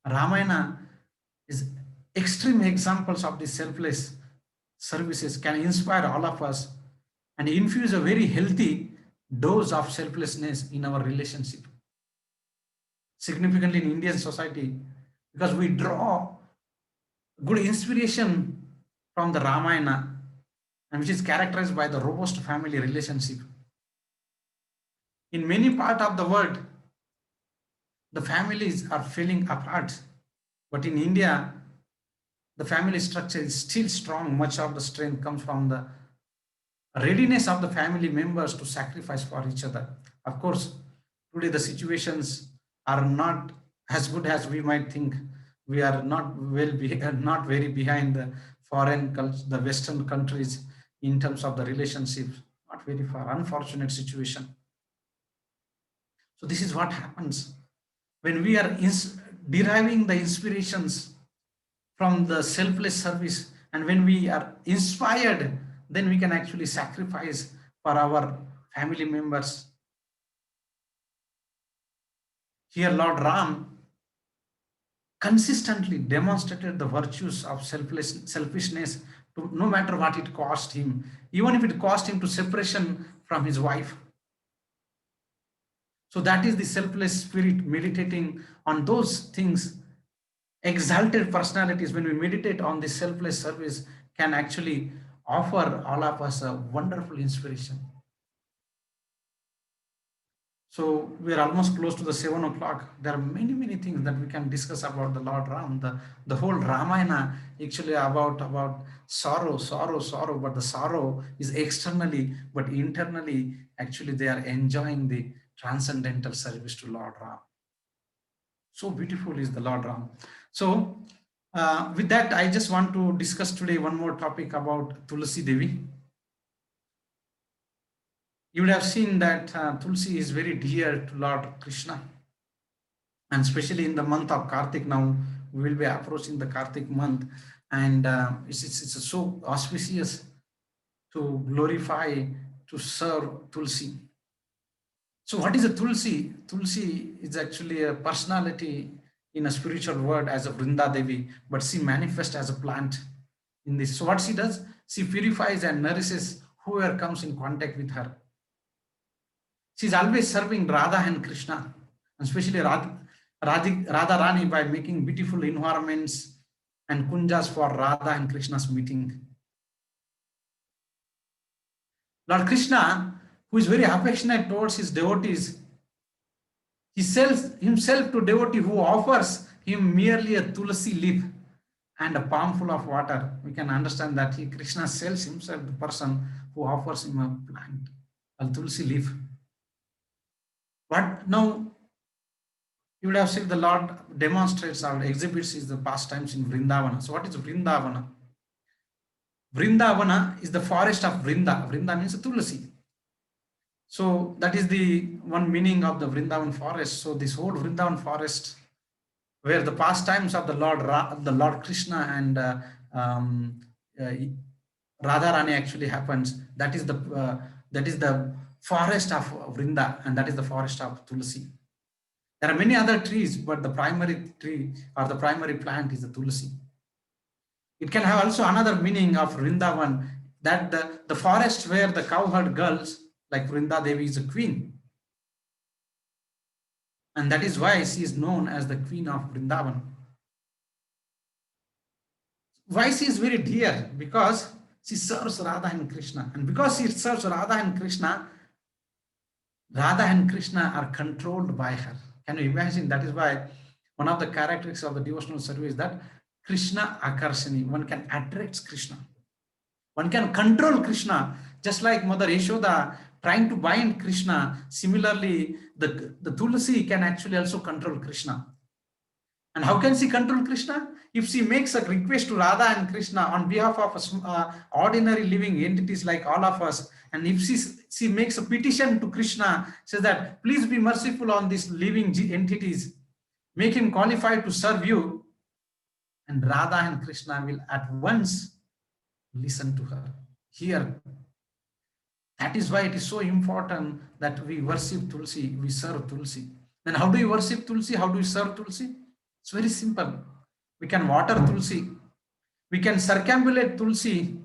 Ramayana is extreme examples of these selfless services, can inspire all of us and infuse a very healthy dose of selflessness in our relationship. Significantly in Indian society, because we draw good inspiration from the Ramayana, and which is characterized by the robust family relationship. In many parts of the world, the families are falling apart, but in India, the family structure is still strong. Much of the strength comes from the readiness of the family members to sacrifice for each other. Of course, today the situations are not as good as we might think. We are not very behind the foreign culture, the Western countries in terms of the relationships. Not very far. Unfortunate situation. So this is what happens when we are deriving the inspirations from the selfless service, and when we are inspired, then we can actually sacrifice for our family members. Here Lord Ram consistently demonstrated the virtues of selfishness, to no matter what it cost him, even if it cost him to separation from his wife. So that is the selfless spirit, meditating on those things. Exalted personalities, when we meditate on the selfless service, can actually offer all of us a wonderful inspiration. So we are almost close to the 7 o'clock. There are many things that we can discuss about the Lord Ram. The whole Ramayana actually about sorrow, but the sorrow is externally, but internally, actually they are enjoying the transcendental service to Lord Ram. So beautiful is the Lord Ram. So with that, I just want to discuss today one more topic about Tulsi Devi. You would have seen that Tulsi is very dear to Lord Krishna, and especially in the month of Kartik. Now we will be approaching the Kartik month, and it's so auspicious to glorify, to serve Tulsi. So what is a Tulsi? Tulsi is actually a personality in a spiritual world as a Vrinda Devi, but she manifests as a plant in this. So what she does, she purifies and nourishes whoever comes in contact with her. She's always serving Radha and Krishna, and especially Radha Rani, by making beautiful environments and kunjas for Radha and Krishna's meeting. Lord Krishna, who is very affectionate towards his devotees, he sells himself to devotee who offers him merely a tulsi leaf and a palmful of water. We can understand that Krishna sells himself, the person who offers him a plant, a tulsi leaf. But now you would have seen the Lord demonstrates or exhibits his the pastimes in Vrindavana. So what is Vrindavana? Vrindavana is the forest of Vrinda. Vrinda means Tulasi. So that is the one meaning of the Vrindavan forest. So this whole Vrindavan forest, where the pastimes of the Lord Krishna and uh, Radharani actually happens, that is the forest of Vrinda, and that is the forest of Tulsi. There are many other trees, but the primary tree or the primary plant is the Tulsi. It can have also another meaning of Vrindavan, that the forest where the cowherd girls, like Vrinda Devi, is a queen. And that is why she is known as the queen of Vrindavan. Why she is very dear? Because She serves Radha and Krishna. And because she serves Radha and Krishna are controlled by her. Can you imagine? That is why one of the characteristics of the devotional service is that Krishna Akarshani. One can attract Krishna. One can control Krishna, just like Mother Yashoda trying to bind Krishna. Similarly, the Tulsi can actually also control Krishna. And how can she control Krishna? If she makes a request to Radha and Krishna on behalf of ordinary living entities like all of us, and if she makes a petition to Krishna, says that, please be merciful on these living entities, make him qualified to serve you, and Radha and Krishna will at once listen to her. Here, that is why it is so important that we worship Tulsi, we serve Tulsi. Then how do you worship Tulsi? How do you serve Tulsi? It's very simple. We can water Tulsi. We can circumambulate Tulsi.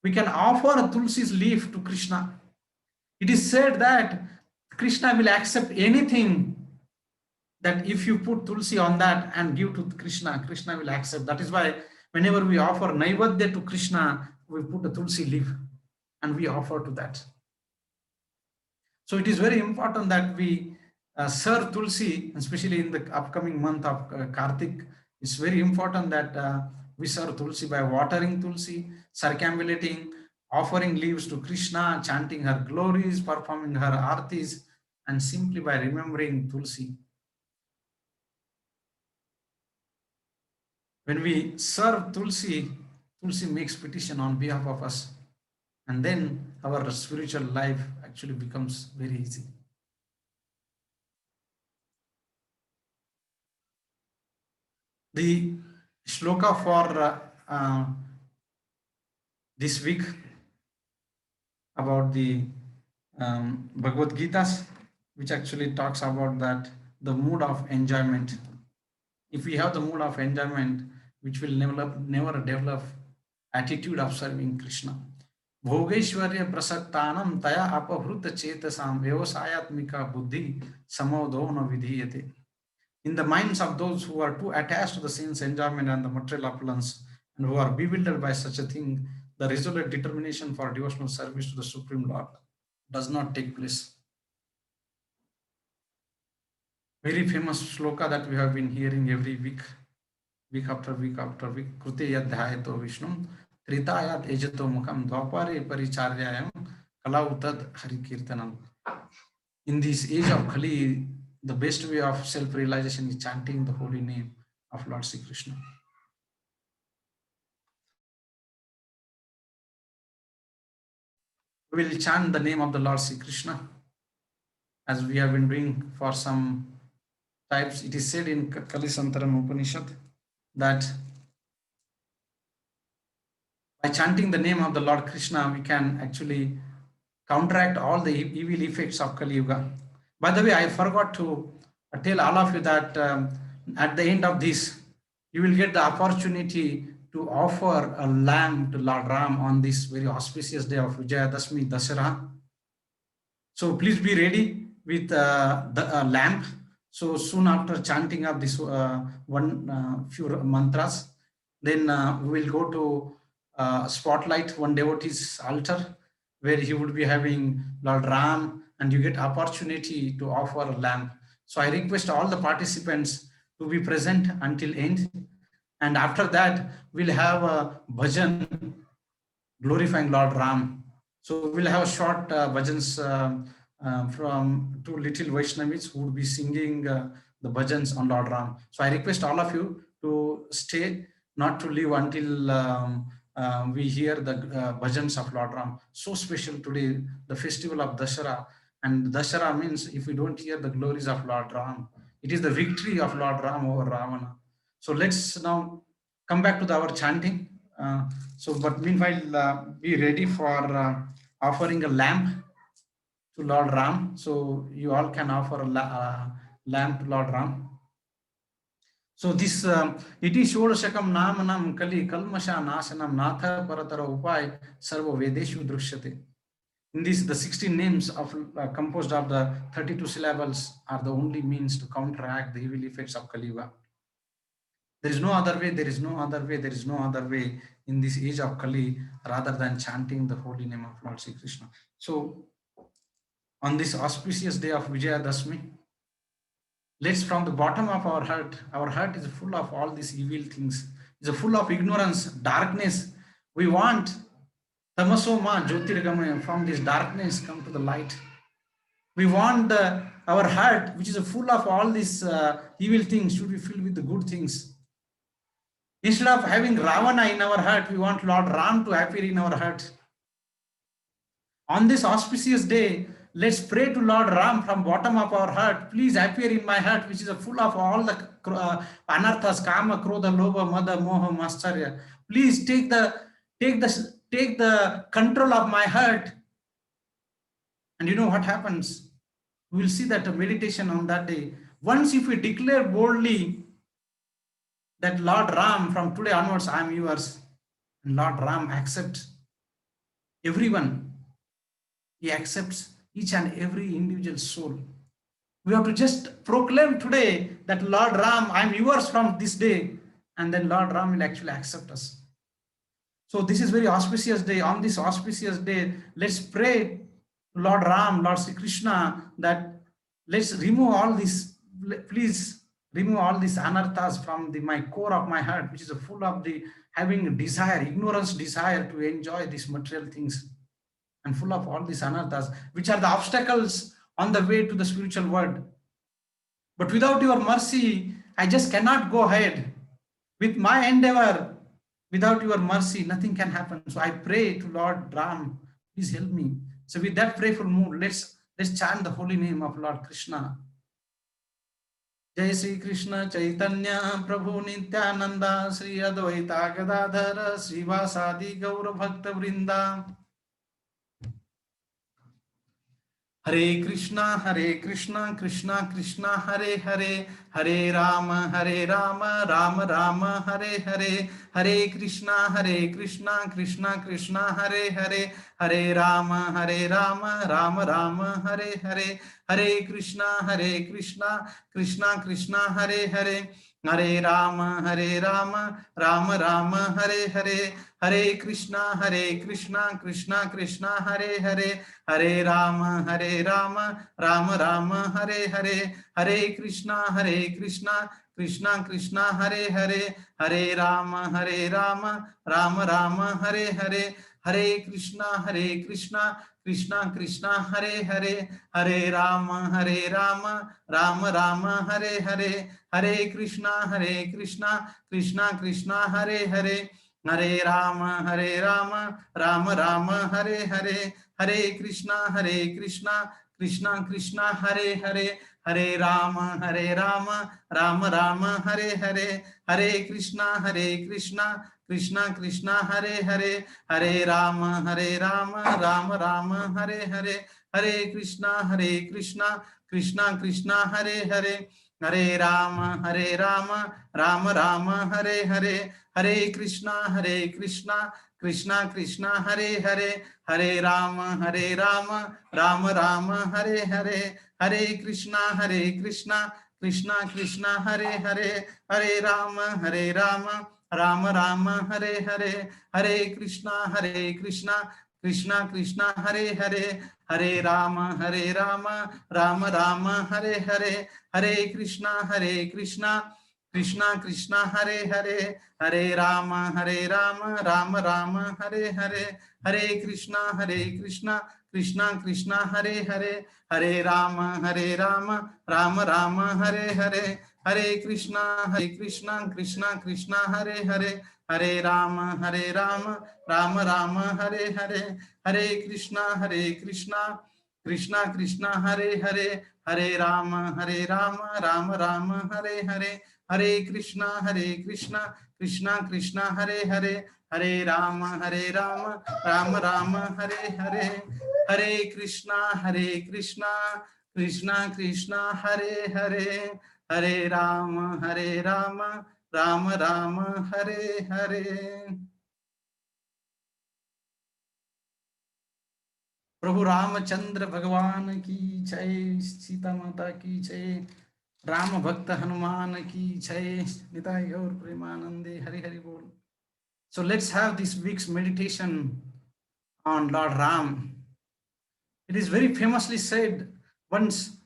We can offer Tulsi's leaf to Krishna. It is said that Krishna will accept anything that if you put Tulsi on that and give to Krishna, Krishna will accept. That is why whenever we offer Naivadya to Krishna, we put a Tulsi leaf and we offer to that. So it is very important that we serve Tulsi, especially in the upcoming month of Kartik. It's very important that we serve Tulsi by watering Tulsi, circumambulating, offering leaves to Krishna, chanting her glories, performing her artis, and simply by remembering Tulsi. When we serve Tulsi, Tulsi makes petition on behalf of us, and then our spiritual life actually becomes very easy. The shloka for this week about the Bhagavad Gita, which actually talks about that the mood of enjoyment. If we have the mood of enjoyment, which will never develop attitude of serving Krishna. Bhogeshwarya prasaktanam taya apahruta chetasam vyavasayatmika buddhi samodona vidhiyate. In the minds of those who are too attached to the sense enjoyment and the material opulence, and who are bewildered by such a thing, the resolute determination for devotional service to the Supreme Lord does not take place. Very famous shloka that we have been hearing every week, week after week after week. Krute yadhyayato Vishnum tritayat ejato mukham dvapare paricharyayam kalautad harikirtanam. In this age of Kali, the best way of self-realization is chanting the holy name of Lord Sri Krishna. We will chant the name of the Lord Sri Krishna as we have been doing for some times. It is said in Kalisantaram Upanishad that by chanting the name of the Lord Krishna, we can actually counteract all the evil effects of Kali Yuga. By the way, I forgot to tell all of you that at the end of this, you will get the opportunity to offer a lamb to Lord Ram on this very auspicious day of Vijayadashmi Dasara. So please be ready with the lamp. So soon after chanting of this few mantras, then we will go to spotlight one devotee's altar where he would be having Lord Ram, and you get opportunity to offer a lamp. So I request all the participants to be present until end. And after that, we'll have a bhajan glorifying Lord Ram. So we'll have a short bhajans from two little Vaishnavis who will be singing the bhajans on Lord Ram. So I request all of you to stay, not to leave until we hear the bhajans of Lord Ram. So special today, the festival of Dashara. And Dashara means if we don't hear the glories of Lord Ram, it is the victory of Lord Ram over Ravana. So let's now come back to our chanting. But meanwhile, be ready for offering a lamp to Lord Ram. So you all can offer a lamp to Lord Ram. So this iti shodashakam namanam kali kalmasha nasanam natha paratara upay sarva vedeshu drishyate. In this, the 16 names of composed of the 32 syllables are the only means to counteract the evil effects of Kali Yuga. There is no other way, there is no other way, there is no other way in this age of Kali rather than chanting the holy name of Lord Sri Krishna. So, on this auspicious day of Vijayadashmi, let's from the bottom of our heart is full of all these evil things, it's full of ignorance, darkness. We want tamasoma jyotirgamaya, from this darkness come to the light. We want our heart, which is full of all these evil things, should be filled with the good things. Instead of having Ravana in our heart, we want Lord Ram to appear in our heart. On this auspicious day, let's pray to Lord Ram from bottom of our heart. Please appear in my heart, which is full of all the anarthas, kama, krodha, lobha, mada, moha, mascharya. Please take the control of my heart. And you know what happens? We will see that meditation on that day. Once if we declare boldly that Lord Ram, from today onwards, I am yours, and Lord Ram accepts everyone. He accepts each and every individual soul. We have to just proclaim today that Lord Ram, I am yours from this day, and then Lord Ram will actually accept us. So this is very auspicious day. On this auspicious day, let's pray to Lord Ram, Lord Sri Krishna, that let's remove all this, please remove all these anarthas from my core of my heart, which is full of the having desire, ignorance desire to enjoy these material things, and full of all these anarthas, which are the obstacles on the way to the spiritual world. But without your mercy, I just cannot go ahead with my endeavor. Without your mercy, nothing can happen. So I pray to Lord Ram, please help me. So with that prayerful mood, let's chant the holy name of Lord Krishna. Jai Sri Krishna Chaitanya Prabhu Nityananda Sri Advaita Gadadhara Srivasadi Gaura Bhakta Vrinda. Hare Krishna, Krishna Krishna, Hare Hare, Hare Rama, Rama Rama, Hare Hare, Hare Krishna, Krishna Krishna, Hare Hare, Hare Rama, Rama Rama, Hare Hare, Hare Krishna, Krishna Krishna, Hare Hare, Hare Rama, Rama Rama, Hare Hare, Hare Krishna, Krishna Krishna, Hare Hare, Hare Rama, Rama Rama, Hare Hare, Hare Krishna, Krishna Krishna, Hare Hare, Hare Rama, Rama Rama, Hare Hare, Hare Krishna, Krishna Krishna, Hare Hare, Hare Rama, Rama Rama, Hare Hare, Hare Krishna, Krishna Krishna, Hare Hare, Hare Rama, Rama Rama, Hare Hare, Hare Krishna, Krishna Krishna, Hare Hare, Hare Rama, Rama Rama, Hare Hare, Hare Krishna, Krishna Krishna, Hare Hare, Hare Rama, Rama Rama, Hare Hare, Hare Krishna, Krishna Krishna, Hare Hare, Hare Rama, Rama Rama, Hare Hare, Hare Krishna, Krishna Krishna, Hare Hare, Hare Rama, Rama Rama, Hare Hare, Hare Krishna, Krishna Krishna, Hare Hare, Hare Rama, Rama Rama, Hare Hare, Hare Krishna, Krishna Krishna, Hare Hare, Hare Rama, Rama Rama, Hare Hare, Hare Krishna, Krishna Krishna, Hare Hare, Hare Rama, Rama Rama, Hare Hare, Hare Krishna, Krishna Krishna, Hare Hare, Hare Rama, Rama Rama, Hare Hare, Hare Krishna, Krishna Krishna, Hare Hare, Hare Rama, Rama Rama, Hare Hare, Hare Krishna, Krishna Krishna, Hare Hare, Hare Rama, Rama Rama, Hare Hare, Hare Krishna, Krishna Krishna, Hare Hare, Hare Rama, Rama Rama, Hare Hare, Hare Krishna, Krishna Krishna, Hare Hare, Hare Rama, Rama Rama, Hare Hare. प्रभु रामचंद्र भगवान की जय, सीता माता की जय, Rama Bhakta Hanuman ki jai, Nitai Gaur Premanande, Hari Hari Bol. So let's have this week's meditation on Lord Ram. It is very famously said once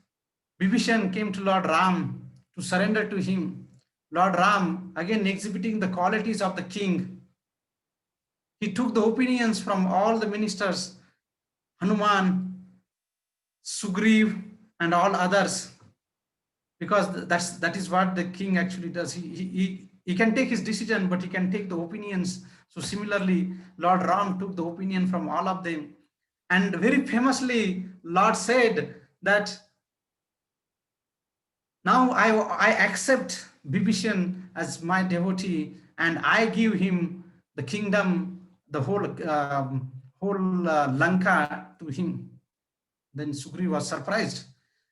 Vibhishan came to Lord Ram to surrender to him. Lord Ram, again exhibiting the qualities of the king, he took the opinions from all the ministers, Hanuman, Sugriv, and all others, because that is what the king actually does. He can take his decision, but he can take the opinions. So similarly, Lord Ram took the opinion from all of them. And very famously, Lord said that now I accept Bibhishan as my devotee, and I give him the kingdom, the whole Lanka to him. Then Sugriva was surprised.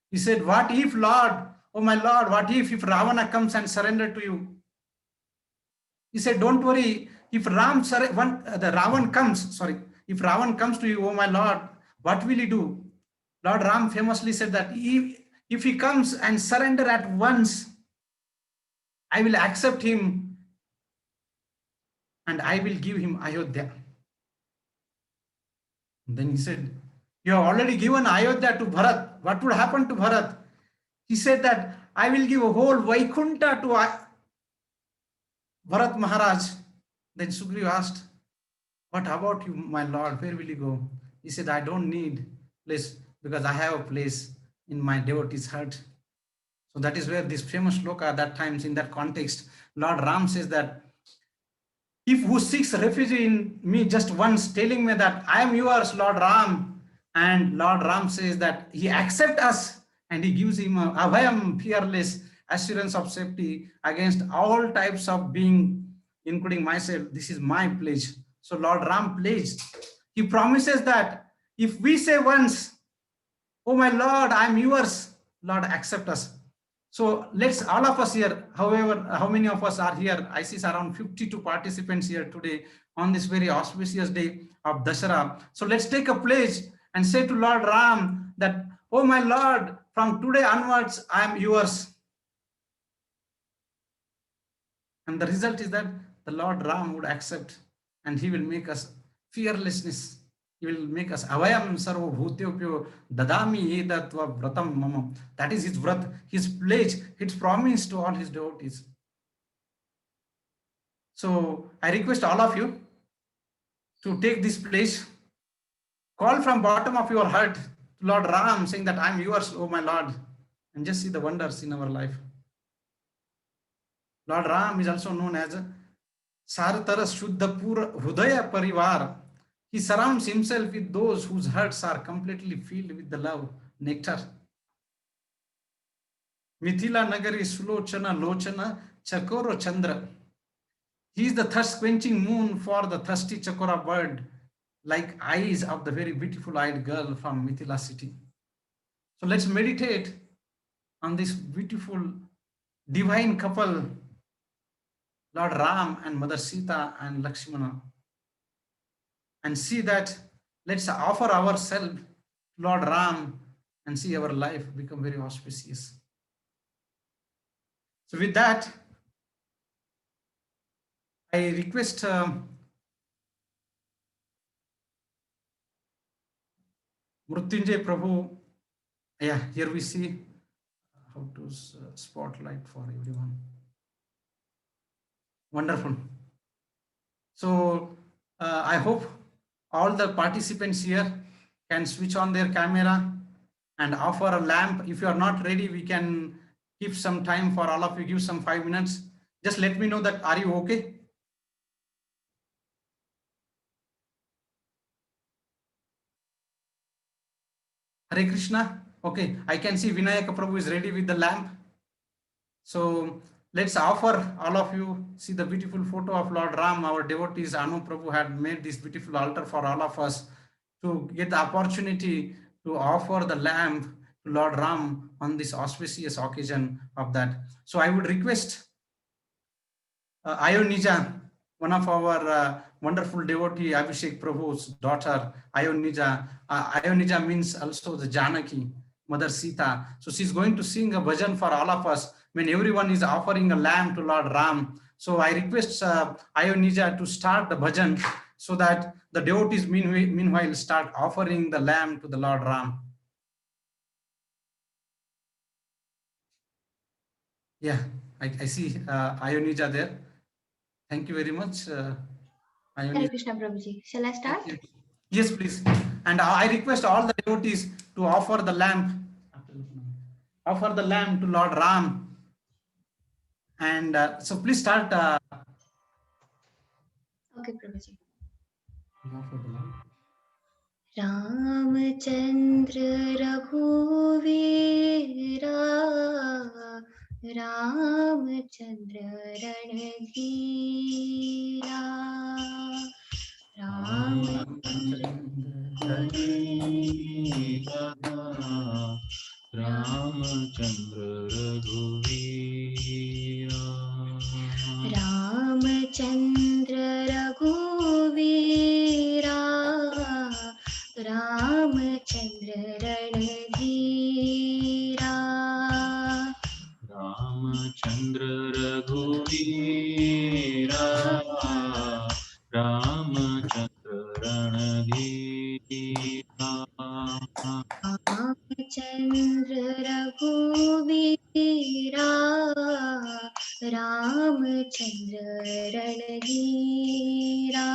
He said, "What if, Lord, oh my Lord, what if Ravana comes and surrender to you?" He said, "Don't worry. If the Ravan comes, if Ravan comes to you, oh my Lord, what will he do?" Lord Ram famously said that if he comes and surrender at once, I will accept him and I will give him Ayodhya. And then he said, "You have already given Ayodhya to Bharat. What would happen to Bharat?" He said that I will give a whole Vaikuntha to Bharat Maharaj. Then Sugriva asked, "What about you, my lord? Where will you go?" He said, "I don't need place because I have a place in my devotee's heart." So that is where this famous shloka at that times, in that context, Lord Ram says that, "If who seeks refuge in me just once, telling me that I am yours, Lord Ram," and Lord Ram says that he accepts us and he gives him a abhayam, fearless assurance of safety against all types of being, including myself. This is my pledge. So Lord Ram pledged. He promises that if we say once, "Oh my Lord, I am yours," Lord, accept us. So let's, all of us here, however, how many of us are here? I see around 52 participants here today on this very auspicious day of Dashara. So let's take a pledge and say to Lord Ram that, "Oh my Lord, from today onwards, I am yours." And the result is that the Lord Ram would accept and he will make us fearlessness. He will make us avayam sarva bhutyopyo dadami edatva vratam mama. That is his vrat, his pledge, his promise to all his devotees. So I request all of you to take this pledge, call from bottom of your heart to Lord Ram, saying that I'm yours, oh my Lord, and just see the wonders in our life. Lord Ram is also known as Saratara Shuddha Hudaya Parivar. He surrounds himself with those whose hearts are completely filled with the love nectar. Mithila Nagari Sulochana Lochana Chakoro Chandra. He is the thirst quenching moon for the thirsty Chakora bird, like eyes of the very beautiful eyed girl from Mithila city. So let's meditate on this beautiful divine couple, Lord Ram and Mother Sita and Lakshmana, and see that, let's offer ourselves to Lord Ram and see our life become very auspicious. So with that, I request Mrutyunjay Prabhu. Yeah, here we see how to spotlight for everyone. Wonderful. So I hope all the participants here can switch on their camera and offer a lamp. If you are not ready, we can keep some time for all of you, give some 5 minutes. Just let me know that, are you okay? Hare Krishna. Okay, I can see Vinayaka Prabhu is ready with the lamp. So let's offer, all of you, see the beautiful photo of Lord Ram. Our devotees, Anu Prabhu, had made this beautiful altar for all of us to get the opportunity to offer the lamp to Lord Ram on this auspicious occasion of that. So I would request Ayonija, one of our wonderful devotee, Abhishek Prabhu's daughter, Ayonija. Ayonija means also the Janaki. Mother Sita. So she's going to sing a bhajan for all of us when everyone is offering a lamb to Lord Ram. So I request Ayonija to start the bhajan so that the devotees meanwhile start offering the lamb to the Lord Ram. Yeah, I see Ayonija there. Thank you very much. Hare Krishna Prabhuji. Shall I start? Yes, please. And I request all the devotees to offer the lamb to Lord Ram. And so please start. Okay, Prabhuji. Ramchandra Raghuvira Ramchandra Ranadhira Ramchandra Raghuvira Ramchandra Raghuvira Ramchandra Ranadhira Ramchandra Raghuvira Ramchandra Ranadhira Ramchandra Raghuvira Ramchandra Ranadhira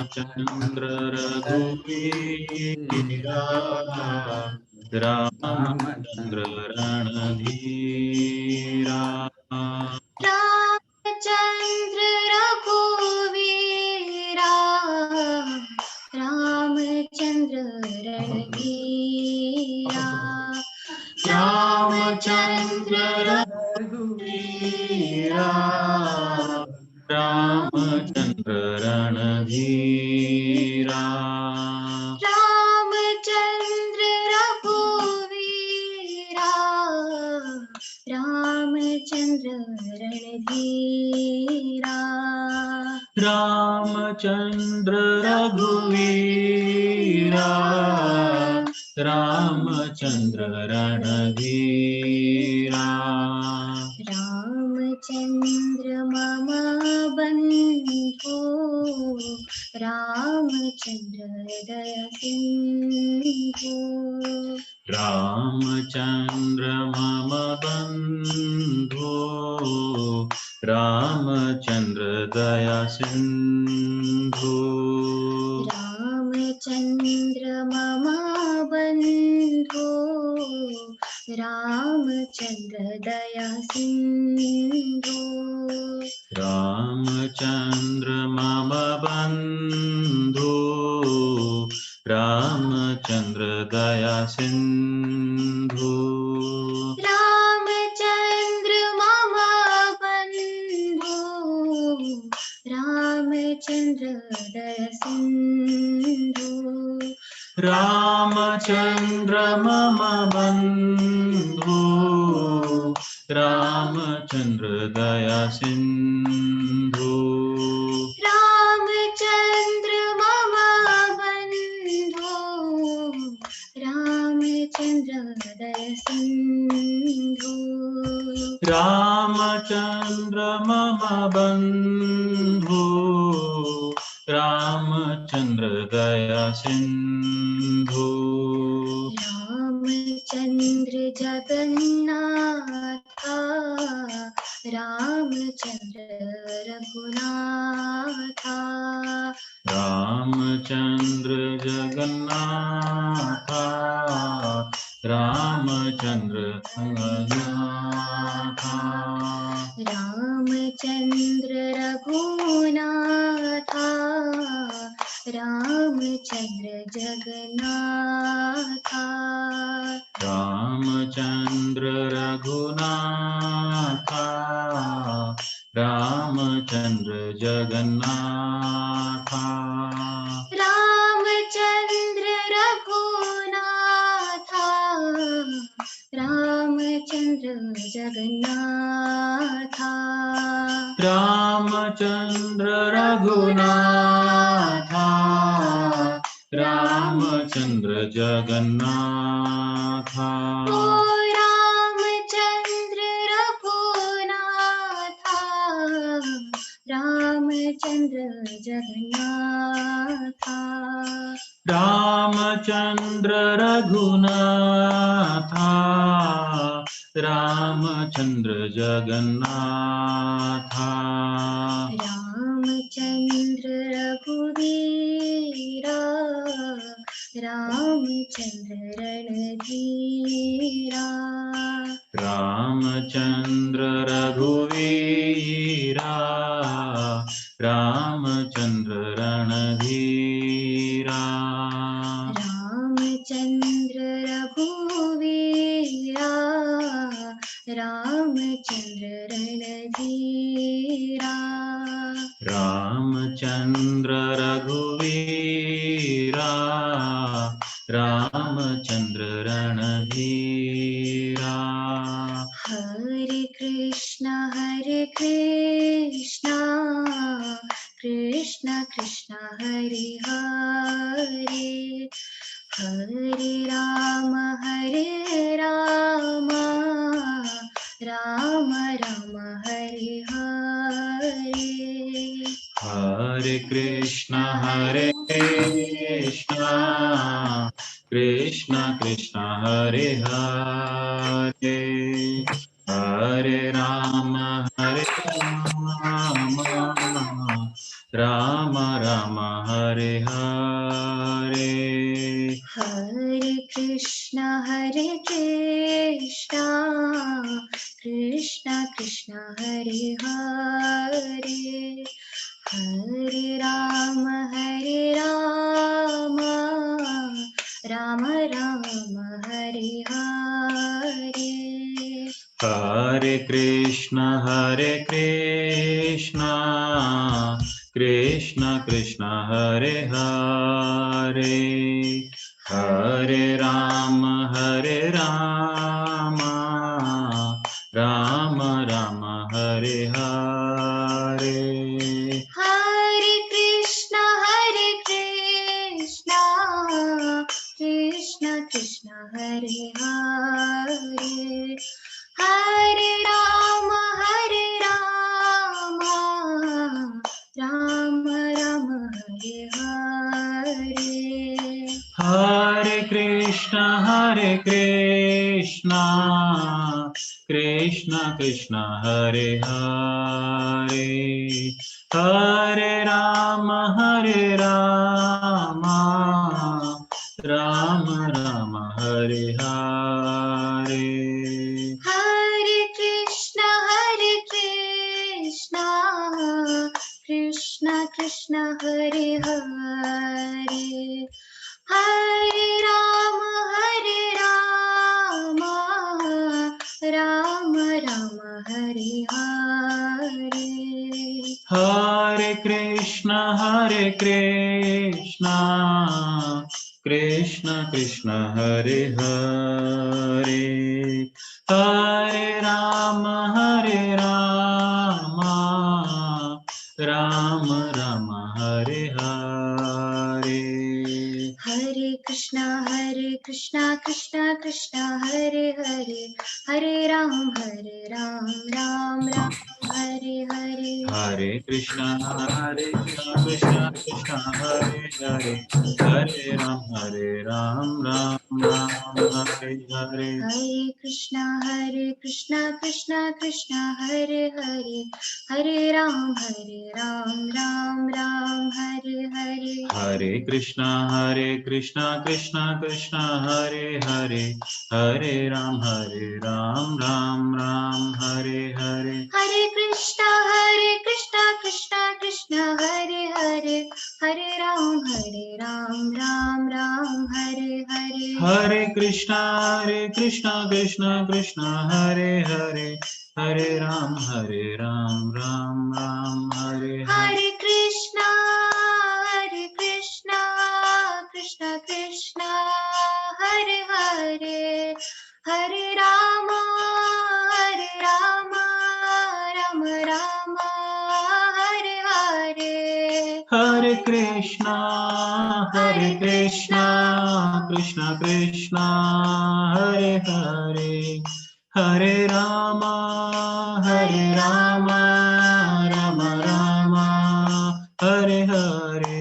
Ramchandra Raghuvira Ramchandra Ranadhira Ramchandra Raghuvira Ramchandra Ranadhira Ramchandra Raghuvira Ramchandra Ranadhira Ramchandra Raghuvira Ramchandra Ranadhira Ramchandra Raghuvira Ramchandra Ranadhira Ramchandra Mama Bandhu Ramchandra Daya Sindhu Ramchandra Mama Bandhu Ramchandra Daya Sindhu Ramchandra Mama Bandhu Ramchandra Daya Sindhu Ramchandra Mama Bandhu Ramchandra Daya Sindhu Ramchandra Mama Bandhu Ramchandra Daya Sindhu Ramchandra Mama Bandhu Ramchandra Daya Sindhu Ramchandra Mama Bandhu Ramchandra Daya Sindhu Ramchandra Mama Bandhu Ramchandra Daya Sindhu Ramchandra Jagannatha Ramchandra Raghunatha Ramchandra Jagannatha Ramchandra Jagannatha Ramchandra Raghunatha Ramchandra Jagannatha Ramchandra Raghunatha Ramchandra Jagannatha Ramchandra Raghunatha Ramchandra Jagannatha Ramchandra Raghunatha Ramchandra Jagannath O Ramchandra Raghunath Ramchandra Jagannath Ramchandra Raghunath Ramchandra Jagannath Ramchandra रघुवीरा Ramchandra रणधीरा Ramchandra रघुवीरा Ramchandra रणधीरा Ramchandra रघुवीरा Ramchandra रणधीरा Ramchandra रघुवीरा Ramchandra रणधीरा Hare Krishna Krishna Krishna Hare Hare Hare Ram Ram Ram Hare Hare Hare Krishna Krishna Krishna Hare Hare Hare Ram Ram Ram Hare Hare Hare Krishna Krishna Krishna Hare Hare Hare Ram Ram Ram Hare Hare Hare Krishna Krishna Krishna Hare Hare Hare Ram Ram Ram Hare Hare Hare Krishna Krishna Krishna Hare Hare Hare Ram Ram Ram Hare Hare Hare Krishna Krishna Krishna Hare Hare Hare Ram Ram Ram Hare Hare Hare Krishna Krishna Krishna Hare Hare Hare Ram Ram Ram Hare Hare Hare Krishna Krishna Krishna Hare Hare Hare Ram Ram Ram Hare Hare Hare Krishna Krishna Krishna Hare Hare Hare Ram Ram Ram Hare Hare Hare Krishna Krishna Krishna Hare Hare Hare Ram Ram Ram Hare Hare Hare Krishna Krishna Krishna Hare Hare Hare Ram Ram Ram Hare Hare Hare Krishna Krishna Krishna Hare Hare Hare Ram Ram Ram Hare Hare Hare Krishna Krishna Krishna Hare Hare Hare Ram Ram Ram Hare Hare Hare Krishna Krishna Krishna Hare Hare Hare Ram Ram Ram Hare Hare Hare Krishna Krishna Krishna Hare Hare Hare Ram Ram Ram Hare Hare Hare Krishna Hare Krishna, Krishna Krishna, Hare Hare, Hare Rama, Hare Rama, Rama Rama, Hare Hare.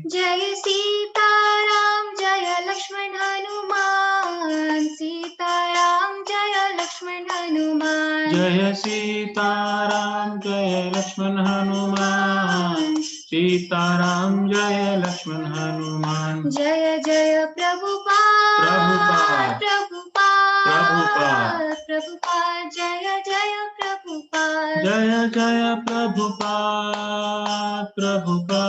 जय सीताराम जय लक्ष्मण हनुमान सीताराम जय Lakshman Hanuman Jaya Sitaram, Jaya Lakshman Hanuman, Sitaram, Jaya Lakshman Hanuman. जय जय प्रभुपाद प्रभुपाद, प्रभुपाद प्रभुपाद, प्रभुपाद जय जय Prabhupada Jaya Jaya Prabhupada, Prabhupada,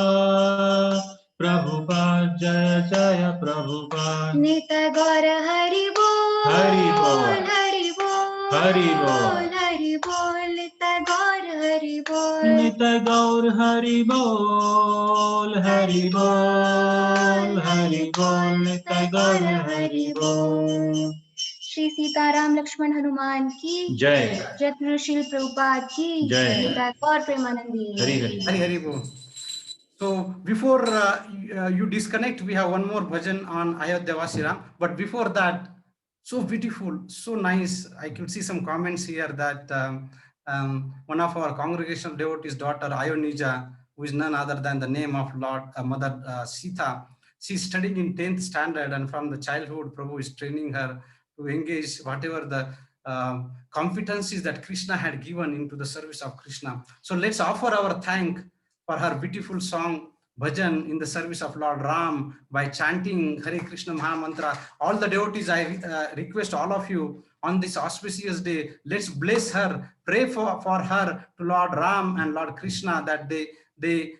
Prabhupada, Jaya Jaya Prabhupada. नित गौर हरि बोल हरि बोल, हरि बोल हरि बोल, हरि बोल नित गौर हरि बोल Nitya Gaur Hari Bol, Hari Bol, Hari Bol, Nitya Gaur Hari Bol. Shri Sitaram Lakshman Hanuman की Jai, जयश्री प्रभुपाद की जय। निताय गौर Premanandi Hari Hari. Hari Hari Bol. So before you disconnect, we have one more bhajan on Ayodhya Vasiram. But before that, so beautiful, so nice. I could see some comments here that one of our congregational devotees' daughter, Ayonija, who is none other than the name of Lord Mother Sita, she's studying in 10th standard, and from the childhood, Prabhu is training her to engage whatever the competencies that Krishna had given into the service of Krishna. So let's offer our thank for her beautiful song bhajan in the service of Lord Ram by chanting Hare Krishna Mahamantra. All the devotees, I request all of you on this auspicious day, let's bless her, pray for her to Lord Ram and Lord Krishna, that they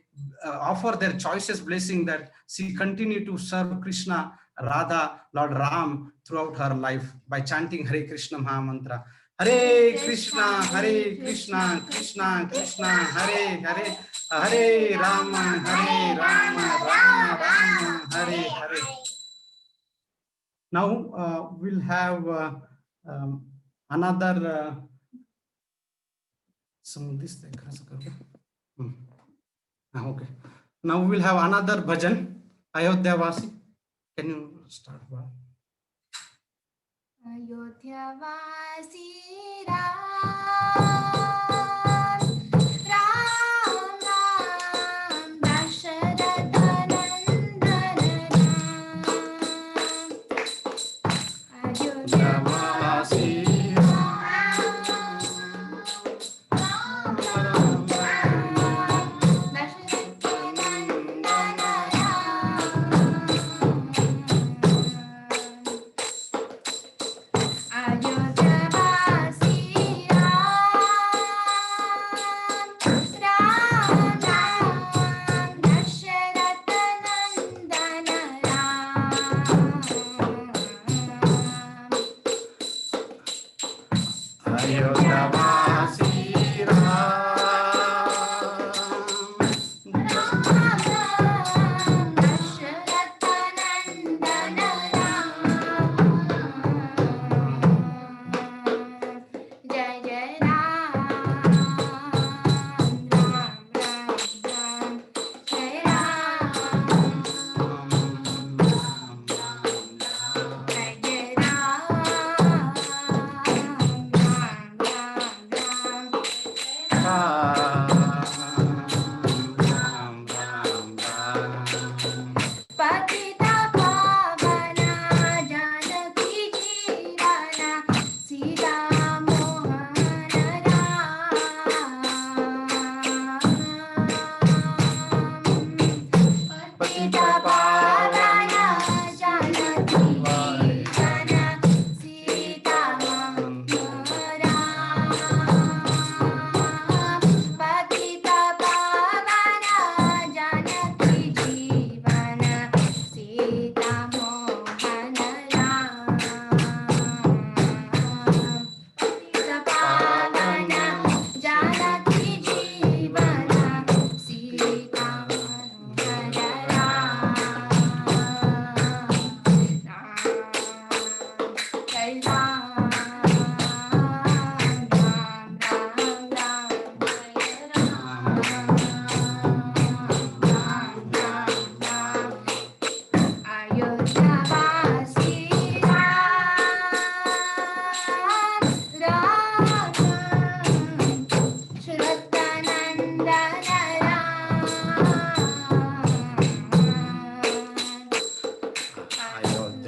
offer their choicest blessing, that she continue to serve Krishna, Radha, Lord Ram throughout her life by chanting Hare Krishna Mahamantra. Hare Krishna, Krishna Krishna, Hare Hare, Hare Rama, Rama Rama, Hare Hare. Now we'll have another okay. Now we'll have another bhajan, Ayodhya Vasi. Can you start? Ayodhya वासी राम राम राम दशरथ नंदन राम अयोध्या वासी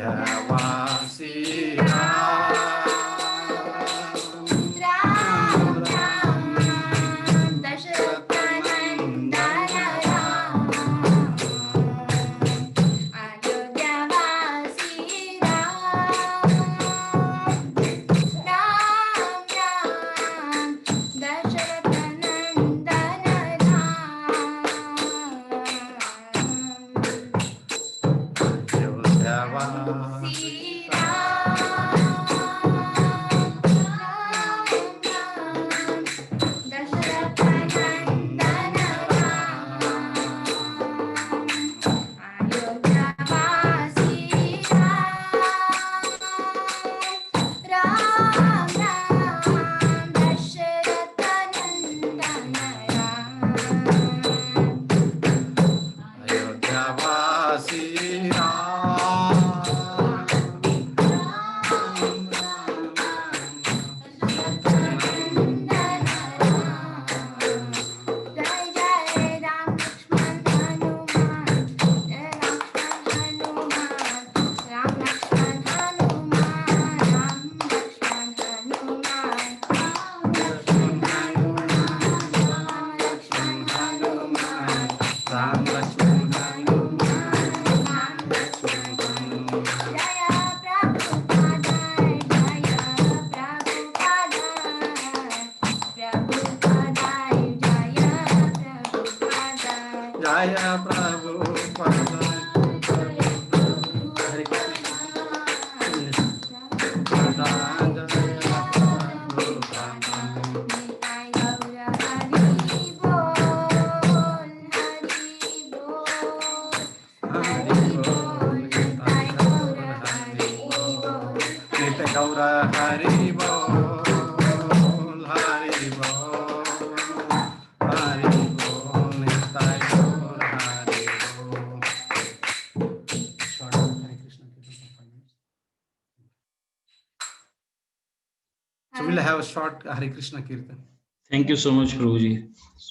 अयोध्यावासी राम राम राम दशरथ नंदन राम अयोध्यावासी राम राम राम दशरथ नंदन राम अयोध्यावासी श्री राम दशरथ नंदन राम अयोध्यावासी राम राम दशरथ नंदन राम अयोध्यावासी जय जय राम लक्ष्मण हनुमान जय लक्ष्मण हनुमान राम लक्ष्मण हनुमान राम लक्ष्मण हनुमान राम लक्ष्मण हनुमान राम लक्ष्मण जय प्रभुपाद हरे गौर हरि बोल हरि बोल हरि बोल निताय गौर हरि बोल। Short Hare Krishna Kirtan for 5 minutes. So we'll have a short Hare Krishna Kirtan. Thank you so much, Prabhuji,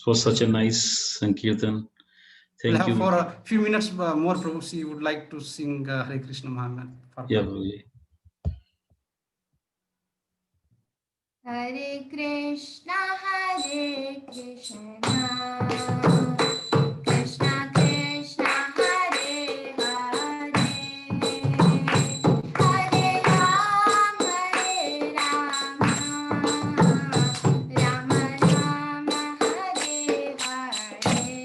for such a nice Sankirtan. We'll Thank have you. for a few minutes more. Prabhuji would like to sing Hare Krishna Mahamantra. Yeah, Prabhuji. Hare Krishna Krishna Krishna Hare Hare Hare Rama Rama Rama Hare Hare Hare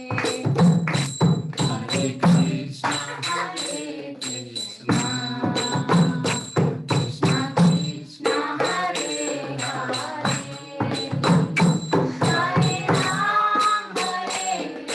Krishna Krishna Krishna Hare Hare Hare Rama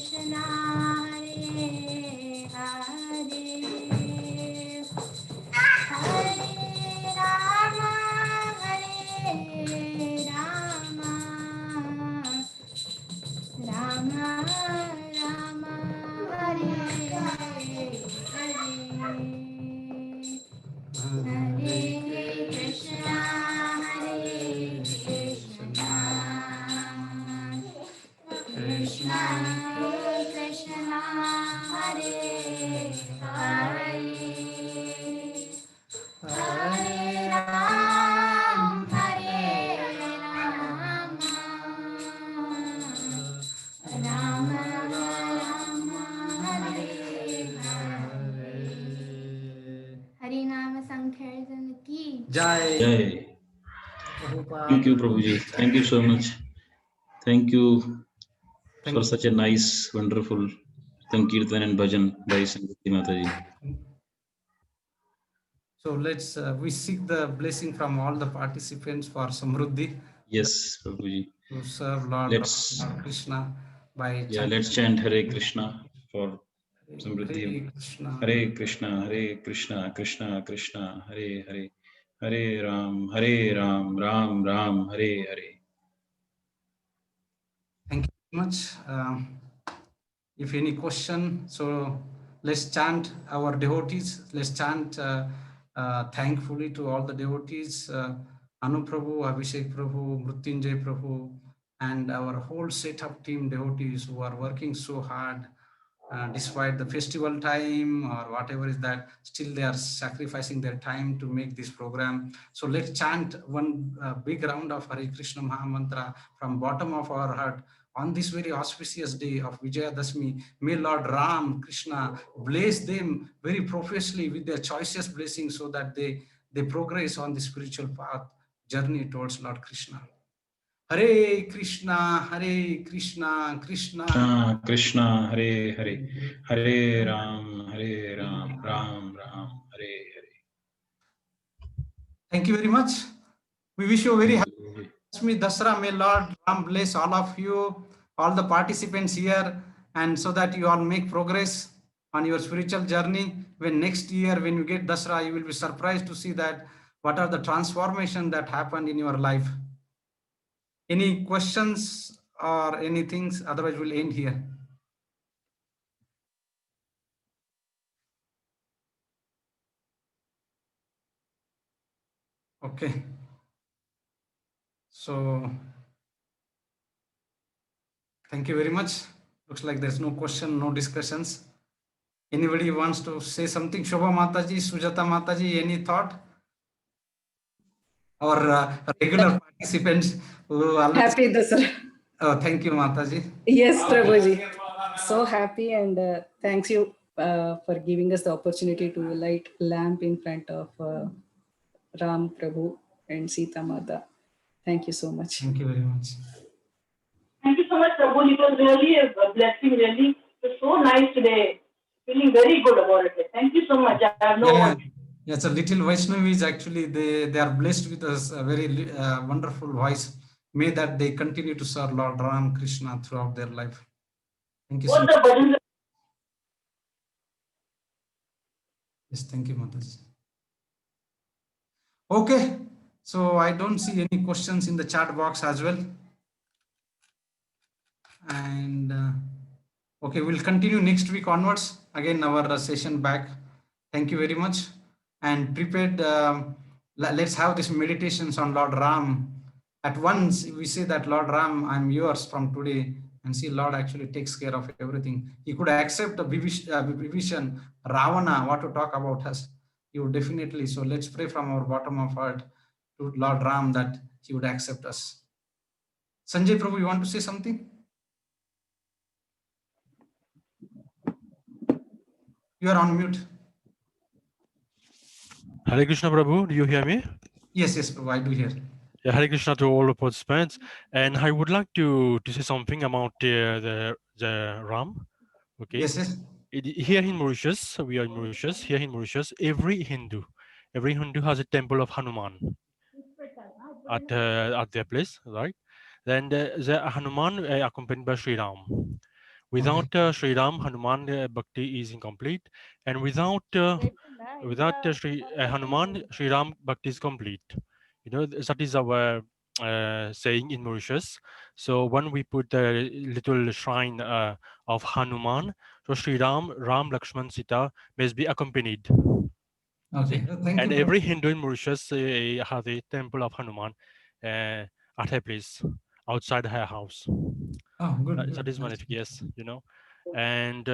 Krishna, Hare Hare, Hare Rama, Hare Rama, Rama Rama, Hare Hare, Hare Krishna, Hare Krishna, Krishna Krishna, Hare Hare, Hare Ram, Hare Rama, Rama Rama, Hare Hare. Hari Nama Sankirtan ki Jai. Jai. Prabhupada. Thank you, Prabhuji. Thank you so much. Thank you Thank for you. such a nice, wonderful Sankirtan and Bhajan by Samruddhi Mataji. So let's we seek the blessing from all the participants for Samruddhi Yes, Prabhuji. to serve Lord Let's Krishna by let's chant Hare Krishna for Samruddhi. Hare Krishna. Hare Krishna, Hare Krishna, Krishna Krishna, Hare Hare, Hare Ram, Ram Ram, Hare Hare. Thank you very much. If any question, so let's chant our devotees. Let's chant thankfully to all the devotees, Anu Prabhu, Abhishek Prabhu, Mrutyunjay Prabhu, and our whole set of team devotees who are working so hard. Despite the festival time or whatever is that, still they are sacrificing their time to make this program. So let's chant one big round of Hare Krishna Mahamantra from bottom of our heart on this very auspicious day of Vijayadashmi. May Lord Ram, Krishna bless them very profusely with their choicest blessings so that they progress on the spiritual path journey towards Lord Krishna. Hare Krishna, Krishna Krishna, Hare Hare, Hare Ram, Ram Ram, Hare Hare. Thank you very much. We wish you a very happy Lakshmi Dasara. May Lord Ram bless all of you, all the participants here, and so that you all make progress on your spiritual journey. When next year, when you get Dasara, you will be surprised to see that what are the transformation that happened in your life. Any questions or anything? Otherwise, we'll end here. Okay. So, thank you very much. Looks like there's no question, no discussions. Anybody wants to say something? Shobha Mataji, Sujata Mataji, any thought? Our regular participants who always... Happy Dasara. Oh, thank you, Mataji. Yes, Prabhuji. So happy, and thanks you for giving us the opportunity to light lamp in front of Ram Prabhu and Sita Mata. Thank you so much. Thank you very much. Thank you so much, Prabhu. It was really a blessing, really. It was so nice today. Feeling very good about it. Thank you so much. I have no words. Yeah, it's a little Vaishnavis actually. They are blessed with a very wonderful voice. May that they continue to serve Lord Ram Krishna throughout their life. Thank you so much. Yes, thank you, Mataji. Okay, so I don't see any questions in the chat box as well. And okay, we'll continue next week onwards. Again, our session back. Thank you very much. And prepared, let's have this meditations on Lord Ram. At once, we say that Lord Ram, I'm yours from today. And see, Lord actually takes care of everything. He could accept the Vibhishan, Ravana, what to talk about us. He would definitely. So let's pray from our bottom of heart to Lord Ram that he would accept us. Sanjay Prabhu, you want to say something? You are on mute. Hare Krishna Prabhu, do you hear me? Yes, Prabhu, I do hear. Yeah, Hare Krishna to all the participants. And I would like to say something about the Ram. Okay. Yes. Here in Mauritius, we are in Mauritius. Here in Mauritius, every Hindu has a temple of Hanuman at their place, right? Then the Hanuman accompanied by Sri Ram. Without Sri Ram, Hanuman Bhakti is incomplete, and without Hanuman, Sri Ram Bhakti is complete. You know, that is our saying in Mauritius. So when we put the little shrine of Hanuman, so Sri Ram, Lakshman, Sita must be accompanied. Okay. Thank And you. every Hindu in Mauritius has a temple of Hanuman at her place, outside her house. Oh, good. That good. is Nice. magnific, yes, you know. And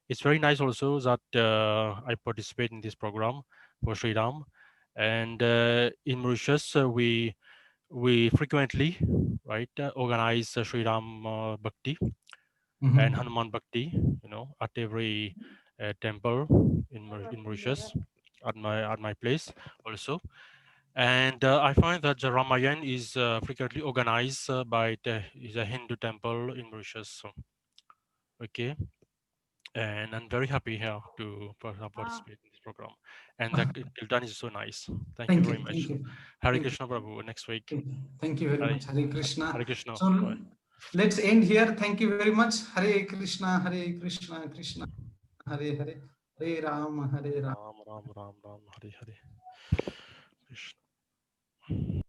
it's very nice also that I participate in this program for Sri Ram. And in Mauritius, we frequently, right, organize Sri Ram Bhakti Mhm. and Hanuman Bhakti, you know, at every temple in Mauritius, at my place also. And I find that the Ramayana is frequently organized by is a Hindu temple in Mauritius. So, okay, and I'm very happy here to participate in this program. And the Kirtan is so nice. Thank you very much. Thank you. Hare Thank Krishna Prabhu. Next week. Thank you very Hare, much. Hare Krishna. Hare Krishna. So Bye. let's end here. Thank you very much. Hare Krishna, Krishna Hare Hare, Hare Ram, Hare Ram. Ram, Ram, Ram, Ram, Hare Hare. Krishna.